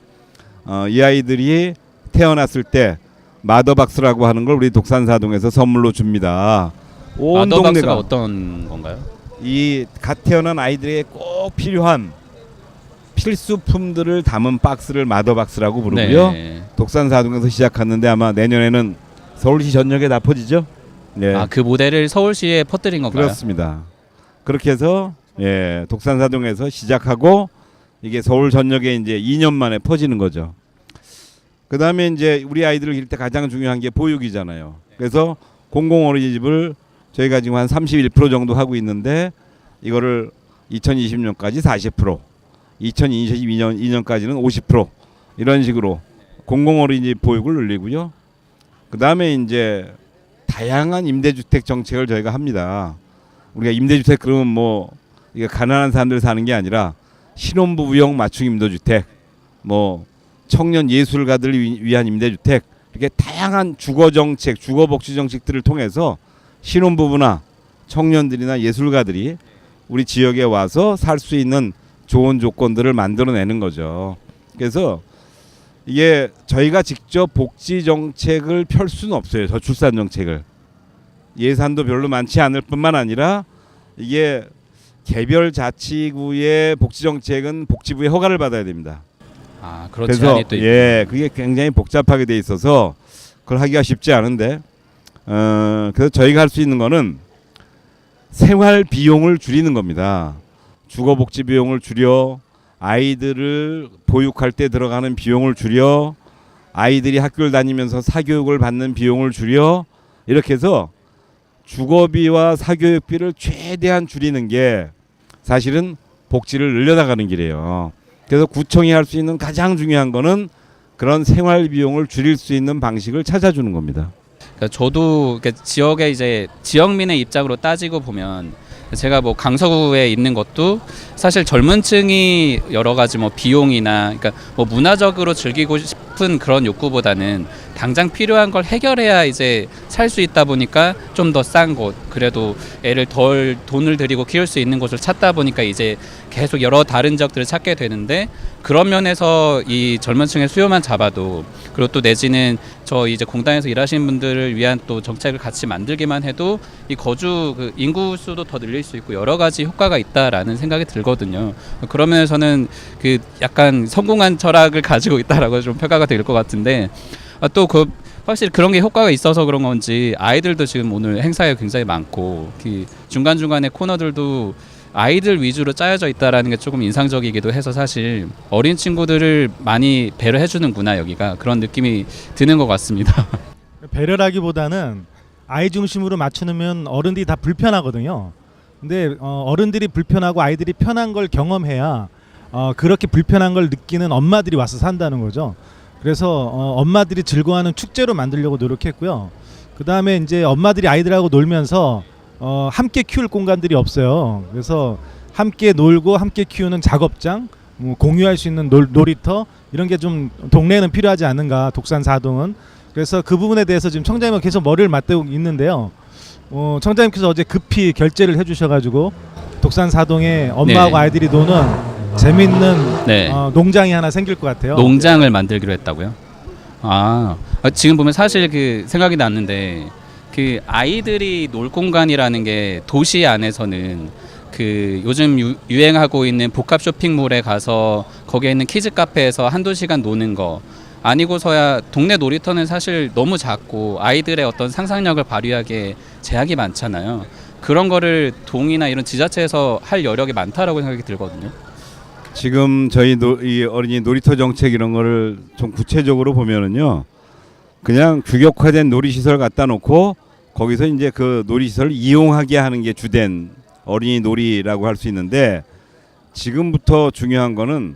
이 아이들이 태어났을 때 마더박스라고 하는 걸 우리 독산사동에서 선물로 줍니다. 온 마더박스가 동네가 어떤 건가요? 이 갓 태어난 아이들에게 꼭 필요한 필수품들을 담은 박스를 마더박스라고 부르고요. 네. 독산사동에서 시작했는데 아마 내년에는 서울시 전역에 다 퍼지죠. 네. 그 모델을 서울시에 퍼뜨린 건가요? 그렇습니다. 그렇게 해서 독산사동에서 시작하고 이게 서울 전역에 이제 2년 만에 퍼지는 거죠. 그다음에 이제 우리 아이들을 기를 때 가장 중요한 게 보육이잖아요. 그래서 공공 어린이집을 저희가 지금 한 31% 정도 하고 있는데, 이거를 2020년까지 40%, 2022년까지는 50% 이런 식으로 공공 어린이집 보육을 늘리고요. 그다음에 이제 다양한 임대주택 정책을 저희가 합니다. 우리가 임대주택 그러면 뭐 이게 가난한 사람들 사는 게 아니라 신혼부부용 맞춤 임대주택, 뭐 청년 예술가들을 위한 임대주택, 이렇게 다양한 주거 정책, 주거 복지 정책들을 통해서 신혼부부나 청년들이나 예술가들이 우리 지역에 와서 살 수 있는 좋은 조건들을 만들어내는 거죠. 그래서 이게 저희가 직접 복지 정책을 펼 수는 없어요. 저출산 정책을. 예산도 별로 많지 않을 뿐만 아니라 이게 개별 자치구의 복지 정책은 복지부의 허가를 받아야 됩니다. 아, 그런 그래서 제한이 또 있군요. 그게 굉장히 복잡하게 돼 있어서 그걸 하기가 쉽지 않은데 그래서 저희가 할 수 있는 거는 생활 비용을 줄이는 겁니다. 주거 복지 비용을 줄여, 아이들을 보육할 때 들어가는 비용을 줄여, 아이들이 학교를 다니면서 사교육을 받는 비용을 줄여, 이렇게 해서 주거비와 사교육비를 최대한 줄이는 게 사실은 복지를 늘려나가는 길이에요. 그래서 구청이 할 수 있는 가장 중요한 거는 그런 생활 비용을 줄일 수 있는 방식을 찾아주는 겁니다. 그러니까 저도 지역의 이제 지역민의 입장으로 따지고 보면 제가 뭐 강서구에 있는 것도 사실 젊은층이 여러 가지 뭐 비용이나 그러니까 뭐 문화적으로 즐기고 싶은 그런 욕구보다는 당장 필요한 걸 해결해야 이제 살 수 있다 보니까 좀 더 싼 곳, 그래도 애를 덜 돈을 들이고 키울 수 있는 곳을 찾다 보니까 이제 계속 여러 다른 지역들을 찾게 되는데, 그런 면에서 이 젊은 층의 수요만 잡아도, 그리고 또 내지는 저 이제 공단에서 일하시는 분들을 위한 또 정책을 같이 만들기만 해도 이 거주 그 인구 수도 더 늘릴 수 있고 여러 가지 효과가 있다라는 생각이 들거든요. 그런 면에서는 그 약간 성공한 철학을 가지고 있다라고 좀 평가가 될 것 같은데, 또 그 확실히 그런 게 효과가 있어서 그런 건지 아이들도 지금 오늘 행사에 굉장히 많고, 그 중간중간에 코너들도 아이들 위주로 짜여져 있다라는 게 조금 인상적이기도 해서 사실 어린 친구들을 많이 배려해 주는구나 여기가, 그런 느낌이 드는 것 같습니다. 배려라기보다는 아이 중심으로 맞추면 어른들이 다 불편하거든요. 근데 어른들이 불편하고 아이들이 편한 걸 경험해야 그렇게 불편한 걸 느끼는 엄마들이 와서 산다는 거죠. 그래서 엄마들이 즐거워하는 축제로 만들려고 노력했고요. 그 다음에 이제 엄마들이 아이들하고 놀면서 함께 키울 공간들이 없어요. 그래서 함께 놀고 함께 키우는 작업장, 뭐 공유할 수 있는 놀이터, 이런 게 좀 동네에는 필요하지 않은가, 독산 사동은. 그래서 그 부분에 대해서 지금 청장님은 계속 머리를 맞대고 있는데요. 청장님께서 어제 급히 결재를 해주셔가지고 독산 사동에 엄마하고 네. 아이들이 노는 재밌는 네. 농장이 하나 생길 것 같아요. 농장을 만들기로 했다고요? 지금 보면 사실 그 생각이 났는데, 그 아이들이 놀 공간이라는 게 도시 안에서는 그 요즘 유행하고 있는 복합 쇼핑몰에 가서 거기에 있는 키즈 카페에서 한두 시간 노는 거 아니고서야 동네 놀이터는 사실 너무 작고 아이들의 어떤 상상력을 발휘하기에 제약이 많잖아요. 그런 거를 동이나 이런 지자체에서 할 여력이 많다라고 생각이 들거든요. 지금 저희 이 어린이 놀이터 정책 이런 거를 좀 구체적으로 보면은요, 그냥 규격화된 놀이시설 갖다 놓고 거기서 이제 그 놀이시설을 이용하게 하는 게 주된 어린이 놀이라고 할 수 있는데, 지금부터 중요한 거는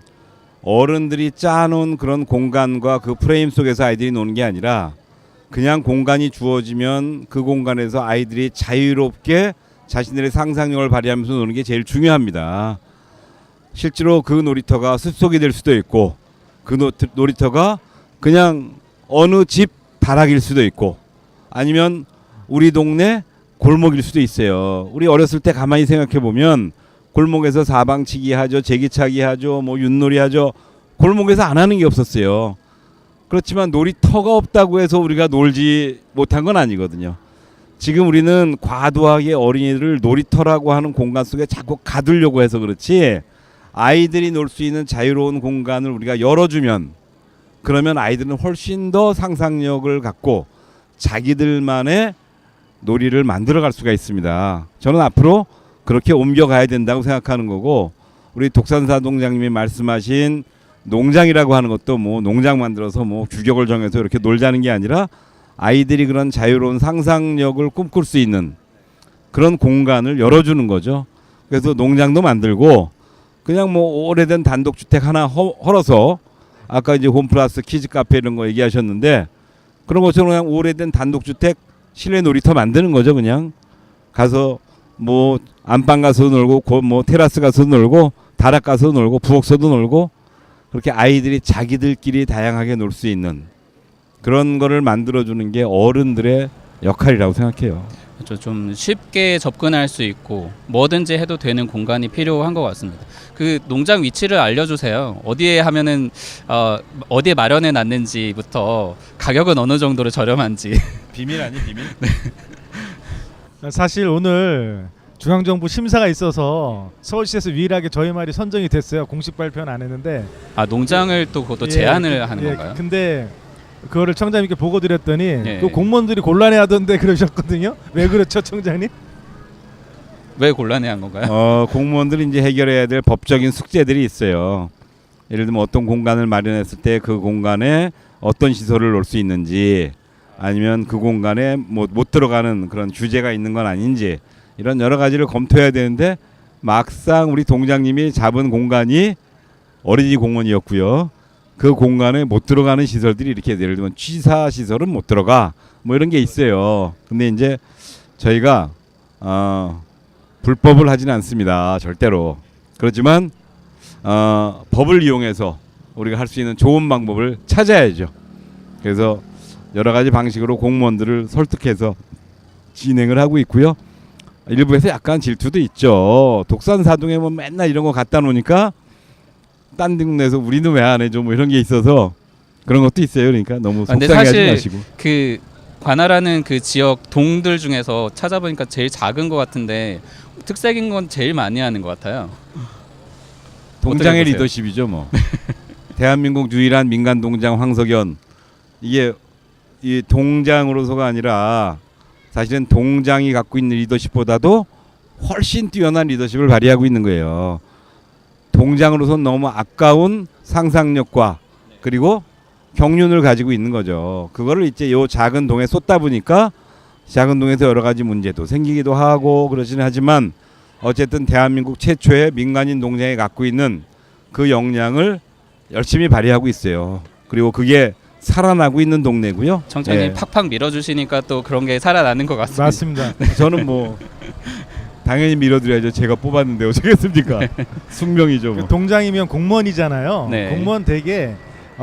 어른들이 짜놓은 그런 공간과 그 프레임 속에서 아이들이 노는 게 아니라 그냥 공간이 주어지면 그 공간에서 아이들이 자유롭게 자신들의 상상력을 발휘하면서 노는 게 제일 중요합니다. 실제로 그 놀이터가 숲속이 될 수도 있고, 그 놀이터가 그냥 어느 집 다락일 수도 있고, 아니면 우리 동네 골목일 수도 있어요. 우리 어렸을 때 가만히 생각해 보면 골목에서 사방치기 하죠, 제기차기 하죠, 뭐 윷놀이 하죠. 골목에서 안 하는 게 없었어요. 그렇지만 놀이터가 없다고 해서 우리가 놀지 못한 건 아니거든요. 지금 우리는 과도하게 어린이들을 놀이터라고 하는 공간 속에 자꾸 가두려고 해서 그렇지, 아이들이 놀 수 있는 자유로운 공간을 우리가 열어주면, 그러면 아이들은 훨씬 더 상상력을 갖고 자기들만의 놀이를 만들어갈 수가 있습니다. 저는 앞으로 그렇게 옮겨가야 된다고 생각하는 거고, 우리 독산사동장님이 말씀하신 농장이라고 하는 것도 뭐 농장 만들어서 뭐 규격을 정해서 이렇게 놀자는 게 아니라 아이들이 그런 자유로운 상상력을 꿈꿀 수 있는 그런 공간을 열어주는 거죠. 그래서 농장도 만들고, 그냥 뭐 오래된 단독주택 하나 헐어서, 아까 이제 홈플러스 키즈 카페 이런 거 얘기하셨는데, 그런 것처럼 그냥 오래된 단독주택 실내 놀이터 만드는 거죠. 그냥 가서 뭐 안방 가서 놀고, 뭐 테라스 가서 놀고, 다락 가서 놀고, 부엌서도 놀고, 그렇게 아이들이 자기들끼리 다양하게 놀 수 있는 그런 거를 만들어주는 게 어른들의 역할이라고 생각해요. 그렇죠. 좀 쉽게 접근할 수 있고 뭐든지 해도 되는 공간이 필요한 것 같습니다. 그 농장 위치를 알려주세요. 어디에 하면은 어디에 마련해 놨는지부터 가격은 어느 정도로 저렴한지. 비밀 아니 비밀? 사실 오늘 중앙정부 심사가 있어서 서울시에서 유일하게 저희 말이 선정이 됐어요. 공식 발표는 안 했는데. 농장을 또 그것도 제한을 하는 건가요? 근데 그거를 청장님께 보고 드렸더니 예. 그 공무원들이 곤란해하던데 그러셨거든요. 왜 그렇죠, 청장님? 왜 곤란해한 건가요? 공무원들이 이제 해결해야 될 법적인 숙제들이 있어요. 예를 들면 어떤 공간을 마련했을 때 그 공간에 어떤 시설을 놓을 수 있는지, 아니면 그 공간에 못 들어가는 그런 규제가 있는 건 아닌지, 이런 여러 가지를 검토해야 되는데 막상 우리 동장님이 잡은 공간이 어린이 공원이었고요. 그 공간에 못 들어가는 시설들이 이렇게 예를 들면 취사 시설은 못 들어가 뭐 이런 게 있어요. 근데 이제 저희가 불법을 하지는 않습니다. 절대로. 그렇지만 법을 이용해서 우리가 할 수 있는 좋은 방법을 찾아야죠. 그래서 여러 가지 방식으로 공무원들을 설득해서 진행을 하고 있고요. 일부에서 약간 질투도 있죠. 독산사동에 뭐 맨날 이런 거 갖다 놓으니까 딴 동네에서 우리는 왜 안 해줘 뭐 이런 게 있어서 그런 것도 있어요. 그러니까 너무 속상해하지 마시고. 그 관할하는 그 지역 동들 중에서 찾아보니까 제일 작은 것 같은데 특색인 건 제일 많이 하는 것 같아요. 동장의 어떻게 보세요? 리더십이죠 뭐. 대한민국 유일한 민간 동장 황석연. 이게 이 동장으로서가 아니라 사실은 동장이 갖고 있는 리더십보다도 훨씬 뛰어난 리더십을 발휘하고 있는 거예요. 동장으로서는 너무 아까운 상상력과 그리고 경륜을 가지고 있는 거죠. 그거를 이제 요 작은 동에 쏟다 보니까 작은 동에서 여러 가지 문제도 생기기도 하고 그러지는 하지만 어쨌든 대한민국 최초의 민간인 동장이 갖고 있는 그 역량을 열심히 발휘하고 있어요. 그리고 그게 살아나고 있는 동네고요. 청장님 예. 팍팍 밀어주시니까 또 그런 게 살아나는 것 같습니다. 맞습니다. 저는 뭐 당연히 밀어드려야죠. 제가 뽑았는데 어쩌겠습니까? 숙명이죠. 그 뭐. 동장이면 공무원이잖아요. 네. 공무원 되게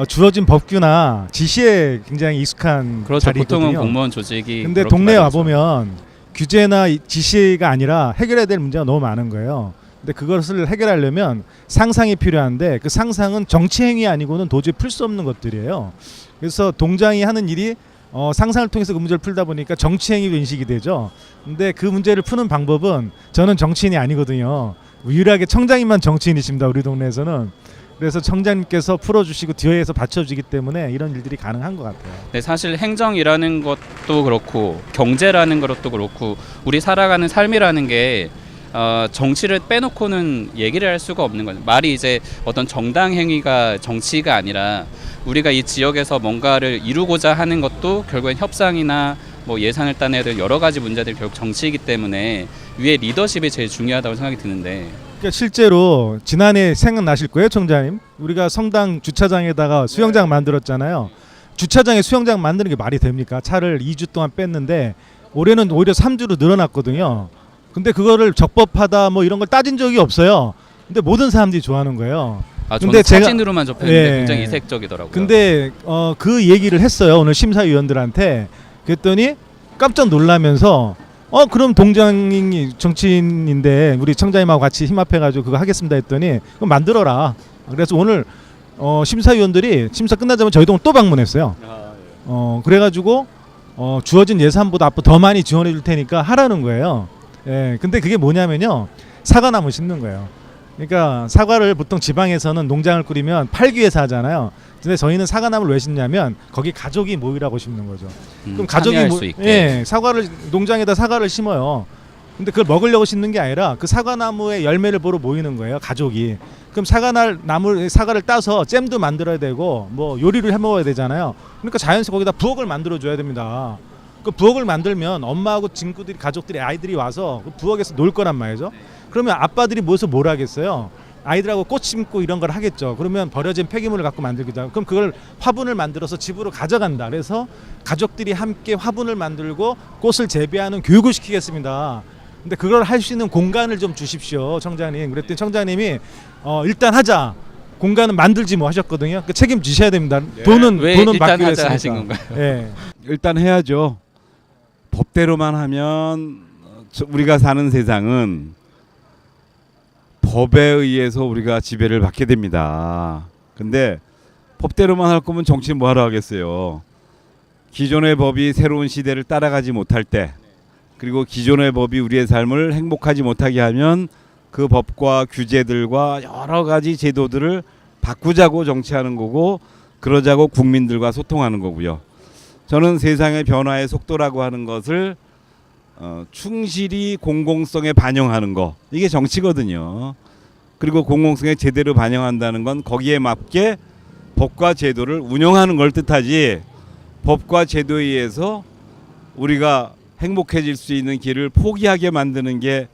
주어진 법규나 지시에 굉장히 익숙한 그렇죠. 자리거든요. 보통은 공무원 조직이. 근데 그렇게 동네에 와 말하죠. 보면 규제나 지시가 아니라 해결해야 될 문제가 너무 많은 거예요. 근데 그것을 해결하려면 상상이 필요한데 그 상상은 정치 행위 아니고는 도저히 풀 수 없는 것들이에요. 그래서 동장이 하는 일이 상상을 통해서 그 문제를 풀다 보니까 정치 행위로 인식이 되죠. 근데 그 문제를 푸는 방법은 저는 정치인이 아니거든요. 유일하게 청장님만 정치인이십니다. 우리 동네에서는. 그래서 청장님께서 풀어주시고 뒤에서 받쳐주기 때문에 이런 일들이 가능한 것 같아요. 네, 사실 행정이라는 것도 그렇고 경제라는 것도 그렇고 우리 살아가는 삶이라는 게 정치를 빼놓고는 얘기를 할 수가 없는 거죠. 말이 이제 어떤 정당 행위가 정치가 아니라 우리가 이 지역에서 뭔가를 이루고자 하는 것도 결국엔 협상이나 뭐 예산을 따내야 될 여러 가지 문제들이 결국 정치이기 때문에 위에 리더십이 제일 중요하다고 생각이 드는데. 그러니까 실제로 지난해 생각나실 거예요, 청장님. 우리가 성당 주차장에다가 수영장 만들었잖아요. 주차장에 수영장 만드는 게 말이 됩니까? 차를 2주 동안 뺐는데 올해는 오히려 3주로 늘어났거든요. 근데 그거를 적법하다 뭐 이런 걸 따진 적이 없어요. 근데 모든 사람들이 좋아하는 거예요. 저는 근데 제가- 사진으로만 접했는데 예. 굉장히 이색적이더라고요. 근데 그 얘기를 했어요. 오늘 심사위원들한테. 그랬더니 깜짝 놀라면서 그럼 동장이 정치인인데 우리 청장님하고 같이 힘합해가지고 그거 하겠습니다 했더니 그럼 만들어라. 그래서 오늘 심사위원들이 심사 끝나자마자 저희 동을 또 방문했어요. 그래가지고 주어진 예산보다 앞으로 더 많이 지원해 줄 테니까 하라는 거예요. 예, 근데 그게 뭐냐면요, 사과나무 심는 거예요. 그러니까 사과를 보통 지방에서는 농장을 꾸리면 팔기 위해서 하잖아요. 근데 저희는 사과나무를 왜 심냐면 거기 가족이 모이라고 심는 거죠. 그럼 가족이 참여할 수 있게. 예, 사과를 농장에다 사과를 심어요. 근데 그걸 먹으려고 심는 게 아니라 그 사과나무의 열매를 보러 모이는 거예요, 가족이. 그럼 사과를 따서 잼도 만들어야 되고 뭐 요리를 해 먹어야 되잖아요. 그러니까 자연스레 거기다 부엌을 만들어 줘야 됩니다. 그 부엌을 만들면 엄마하고 친구들이, 가족들이, 아이들이 와서 그 부엌에서 놀 거란 말이죠. 그러면 아빠들이 모여서 뭘 하겠어요? 아이들하고 꽃 심고 이런 걸 하겠죠. 그러면 버려진 폐기물을 갖고 만들기도 하고, 그럼 그걸 화분을 만들어서 집으로 가져간다. 그래서 가족들이 함께 화분을 만들고 꽃을 재배하는 교육을 시키겠습니다. 근데 그걸 할 수 있는 공간을 좀 주십시오, 청장님. 그랬더니 청장님이 일단 하자. 공간은 만들지 뭐 하셨거든요. 그 책임지셔야 됩니다. 네. 돈은 왜 돈은 일단 받기로 하자 하신 했으니까. 건가요? 예. 일단 해야죠. 법대로만 하면 우리가 사는 세상은 법에 의해서 우리가 지배를 받게 됩니다. 근데 법대로만 할 거면 정치 뭐하러 하겠어요. 기존의 법이 새로운 시대를 따라가지 못할 때, 그리고 기존의 법이 우리의 삶을 행복하지 못하게 하면 그 법과 규제들과 여러 가지 제도들을 바꾸자고 정치하는 거고, 그러자고 국민들과 소통하는 거고요. 저는 세상의 변화의 속도라고 하는 것을 충실히 공공성에 반영하는 거, 이게 정치거든요. 그리고 공공성에 제대로 반영한다는 건 거기에 맞게 법과 제도를 운영하는 걸 뜻하지, 법과 제도에 의해서 우리가 행복해질 수 있는 길을 포기하게 만드는 게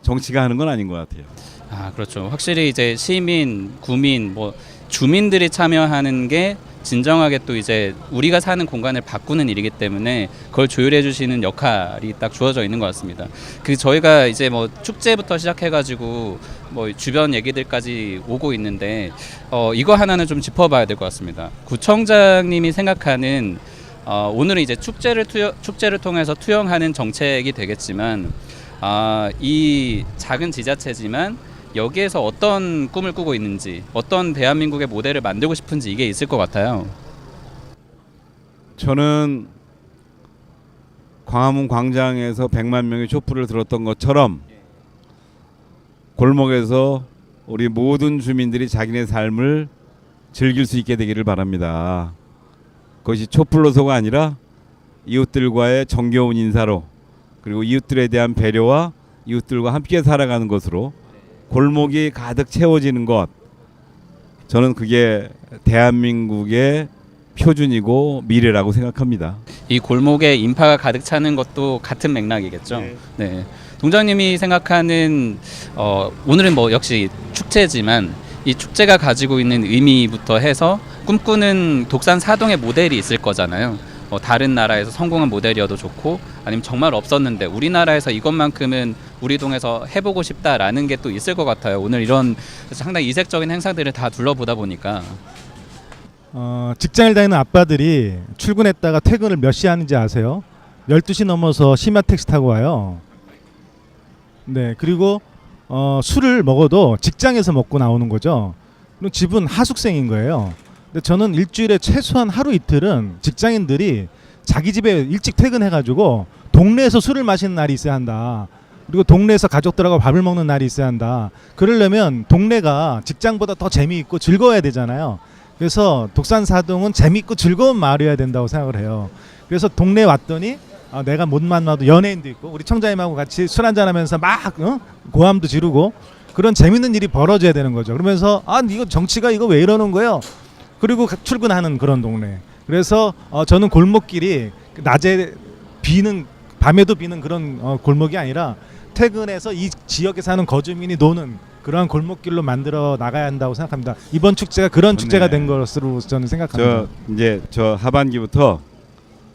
정치가 하는 건 아닌 것 같아요. 아, 그렇죠. 확실히 이제 시민, 구민, 뭐 주민들이 참여하는 게 진정하게 또 이제 우리가 사는 공간을 바꾸는 일이기 때문에 그걸 조율해 주시는 역할이 딱 주어져 있는 것 같습니다. 그 저희가 이제 뭐 축제부터 시작해가지고 뭐 주변 얘기들까지 오고 있는데 이거 하나는 좀 짚어봐야 될 것 같습니다. 구청장님이 생각하는 오늘은 이제 축제를 통해서 투영하는 정책이 되겠지만 이 작은 지자체지만 여기에서 어떤 꿈을 꾸고 있는지, 어떤 대한민국의 모델을 만들고 싶은지 이게 있을 것 같아요. 저는 광화문 광장에서 100만 명의 촛불을 들었던 것처럼 골목에서 우리 모든 주민들이 자기네 삶을 즐길 수 있게 되기를 바랍니다. 그것이 촛불로서가 아니라 이웃들과의 정겨운 인사로, 그리고 이웃들에 대한 배려와 이웃들과 함께 살아가는 것으로 골목이 가득 채워지는 것, 저는 그게 대한민국의 표준이고 미래라고 생각합니다. 이 골목에 인파가 가득 차는 것도 같은 맥락이겠죠. 네. 동장님이 생각하는 오늘은 뭐 역시 축제지만 이 축제가 가지고 있는 의미부터 해서 꿈꾸는 독산 사동의 모델이 있을 거잖아요. 다른 나라에서 성공한 모델이어도 좋고, 아니면 정말 없었는데 우리나라에서 이것만큼은 우리 동에서 해보고 싶다라는 게 또 있을 것 같아요. 오늘 이런 상당히 이색적인 행사들을 다 둘러보다 보니까. 직장을 다니는 아빠들이 출근했다가 퇴근을 몇 시에 하는지 아세요? 12시 넘어서 심야 택시 타고 와요. 네, 그리고 술을 먹어도 직장에서 먹고 나오는 거죠. 그럼 집은 하숙생인 거예요. 근데 저는 일주일에 최소한 하루 이틀은 직장인들이 자기 집에 일찍 퇴근해가지고 동네에서 술을 마시는 날이 있어야 한다. 그리고 동네에서 가족들하고 밥을 먹는 날이 있어야 한다. 그러려면 동네가 직장보다 더 재미있고 즐거워야 되잖아요. 그래서 독산사동은 재미있고 즐거운 마을이어야 된다고 생각을 해요. 그래서 동네에 왔더니 내가 못 만나도 연예인도 있고, 우리 청자님하고 같이 술 한잔하면서 막 고함도 지르고 그런 재밌는 일이 벌어져야 되는 거죠. 그러면서 이거 정치가 이거 왜 이러는 거예요? 그리고 출근하는 그런 동네. 그래서 저는 골목길이 낮에 비는, 밤에도 비는 그런 골목이 아니라 퇴근해서 이 지역에 사는 거주민이 노는 그러한 골목길로 만들어 나가야 한다고 생각합니다. 이번 축제가 그런 축제가 된 것으로 저는 생각합니다. 저 하반기부터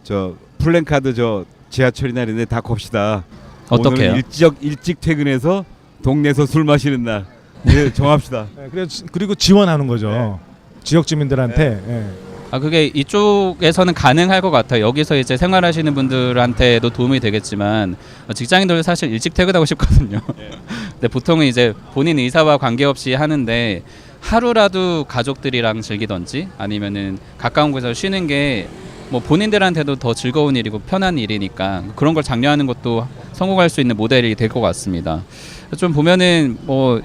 저 플랜카드 저 지하철이나 이런 데 다 겁시다. 어떻게요? 오늘은 일찍 퇴근해서 동네에서 술 마시는 날 정합시다. 네, 그리고 지원하는 거죠. 네. 지역 주민들한테. 네. 그게 이쪽에서는 가능할 것 같아요. 여기서 이제 생활하시는 분들한테도 도움이 되겠지만 직장인들도 사실 일찍 퇴근하고 싶거든요. 근데 보통은 이제 본인 의사와 관계없이 하는데 하루라도 가족들이랑 즐기던지 아니면은 가까운 곳에서 쉬는 게 뭐 본인들한테도 더 즐거운 일이고 편한 일이니까 그런 걸 장려하는 것도 성공할 수 있는 모델이 될 것 같습니다. 좀 보면은 뭐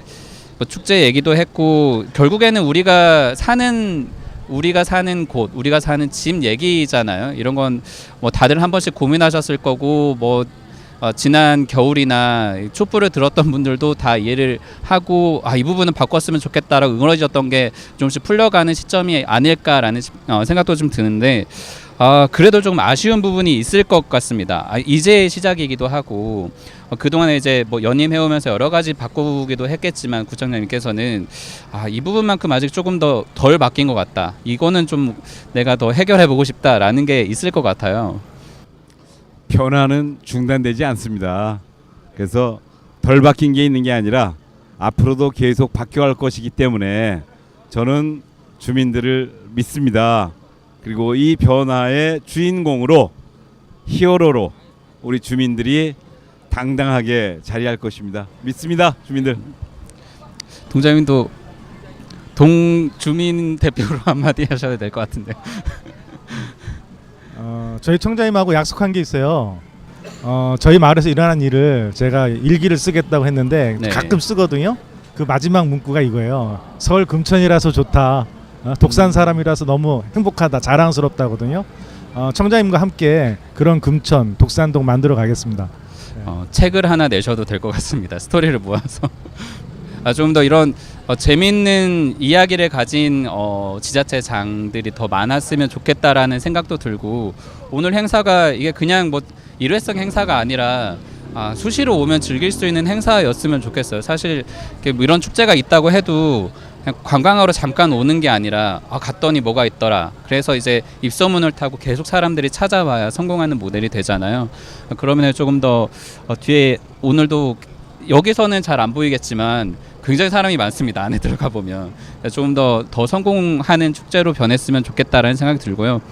축제 얘기도 했고 결국에는 우리가 사는 곳, 우리가 사는 집 얘기잖아요. 이런 건 뭐 다들 한 번씩 고민하셨을 거고 뭐 지난 겨울이나 촛불을 들었던 분들도 다 이해를 하고 이 부분은 바꿨으면 좋겠다라고 응어해졌던 게 조금씩 풀려가는 시점이 아닐까라는 생각도 좀 드는데 그래도 좀 아쉬운 부분이 있을 것 같습니다. 이제 시작이기도 하고 그동안에 이제 뭐 연임해오면서 여러 가지 바꾸기도 했겠지만 구청장님께서는 이 부분만큼 아직 조금 더 덜 바뀐 것 같다. 이거는 좀 내가 더 해결해보고 싶다라는 게 있을 것 같아요. 변화는 중단되지 않습니다. 그래서 덜 바뀐 게 있는 게 아니라 앞으로도 계속 바뀌어갈 것이기 때문에 저는 주민들을 믿습니다. 그리고 이 변화의 주인공으로 히어로로 우리 주민들이 당당하게 자리할 것입니다. 믿습니다, 주민들. 동장님도 동주민 대표로 한마디 하셔야 될 것 같은데. 저희 청장님하고 약속한 게 있어요. 저희 마을에서 일어난 일을 제가 일기를 쓰겠다고 했는데 네. 가끔 쓰거든요. 그 마지막 문구가 이거예요. 서울 금천이라서 좋다. 독산 사람이라서 너무 행복하다, 자랑스럽다거든요. 청장님과 함께 그런 금천, 독산동 만들어 가겠습니다. 책을 하나 내셔도 될 것 같습니다. 스토리를 모아서. 좀 더 이런 재밌는 이야기를 가진 지자체장들이 더 많았으면 좋겠다라는 생각도 들고, 오늘 행사가 이게 그냥 뭐 일회성 행사가 아니라 수시로 오면 즐길 수 있는 행사였으면 좋겠어요. 사실 뭐 이런 축제가 있다고 해도 그냥 관광하러 잠깐 오는 게 아니라 갔더니 뭐가 있더라. 그래서 이제 입소문을 타고 계속 사람들이 찾아와야 성공하는 모델이 되잖아요. 그러면 조금 더 뒤에 오늘도 여기서는 잘 안 보이겠지만 굉장히 사람이 많습니다. 안에 들어가 보면 조금 더 성공하는 축제로 변했으면 좋겠다라는 생각이 들고요.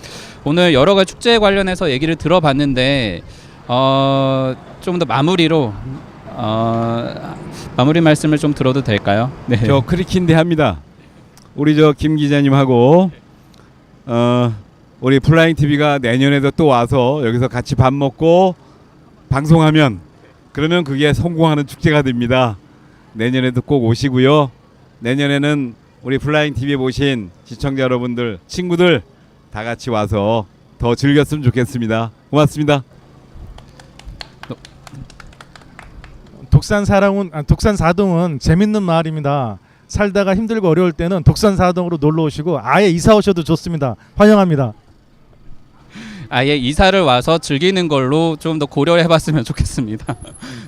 오늘 여러 가지 축제에 관련해서 얘기를 들어봤는데 좀 더 마무리로 마무리 말씀을 좀 들어도 될까요? 네. 저 크리킨데 합니다. 우리 저 김 기자님하고 우리 플라잉 TV가 내년에도 또 와서 여기서 같이 밥 먹고 방송하면, 그러면 그게 성공하는 축제가 됩니다. 내년에도 꼭 오시고요. 내년에는 우리 플라잉 TV에 보신 시청자 여러분들, 친구들 다 같이 와서 더 즐겼으면 좋겠습니다. 고맙습니다. 독산 사동은 재밌는 마을입니다. 살다가 힘들고 어려울 때는 독산 사동으로 놀러 오시고 아예 이사 오셔도 좋습니다. 환영합니다. 아예 이사를 와서 즐기는 걸로 좀 더 고려해봤으면 좋겠습니다.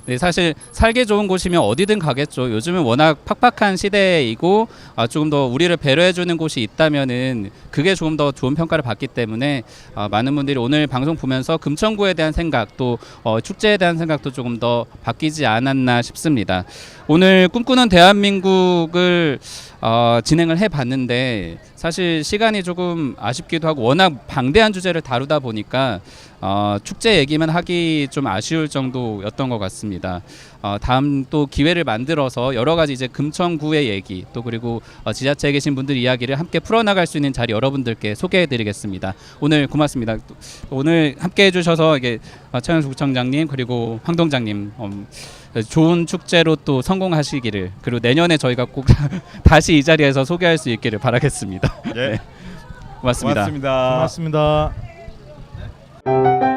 네, 사실 살기 좋은 곳이면 어디든 가겠죠. 요즘은 워낙 팍팍한 시대이고 조금 더 우리를 배려해주는 곳이 있다면은 그게 조금 더 좋은 평가를 받기 때문에 많은 분들이 오늘 방송 보면서 금천구에 대한 생각, 또 축제에 대한 생각도 조금 더 바뀌지 않았나 싶습니다. 오늘 꿈꾸는 대한민국을 진행을 해봤는데 사실 시간이 조금 아쉽기도 하고 워낙 방대한 주제를 다루다 보니까 축제 얘기만 하기 좀 아쉬울 정도였던 것 같습니다. 다음 또 기회를 만들어서 여러 가지 이제 금천구의 얘기, 또 그리고 지자체에 계신 분들 이야기를 함께 풀어나갈 수 있는 자리 여러분들께 소개해드리겠습니다. 오늘 고맙습니다. 오늘 함께 해주셔서 이게 차현수 구청장님 그리고 황 동장님 좋은 축제로 또 성공하시기를, 그리고 내년에 저희가 꼭 다시 이 자리에서 소개할 수 있기를 바라겠습니다. 예. 네. 고맙습니다. 고맙습니다. 고맙습니다.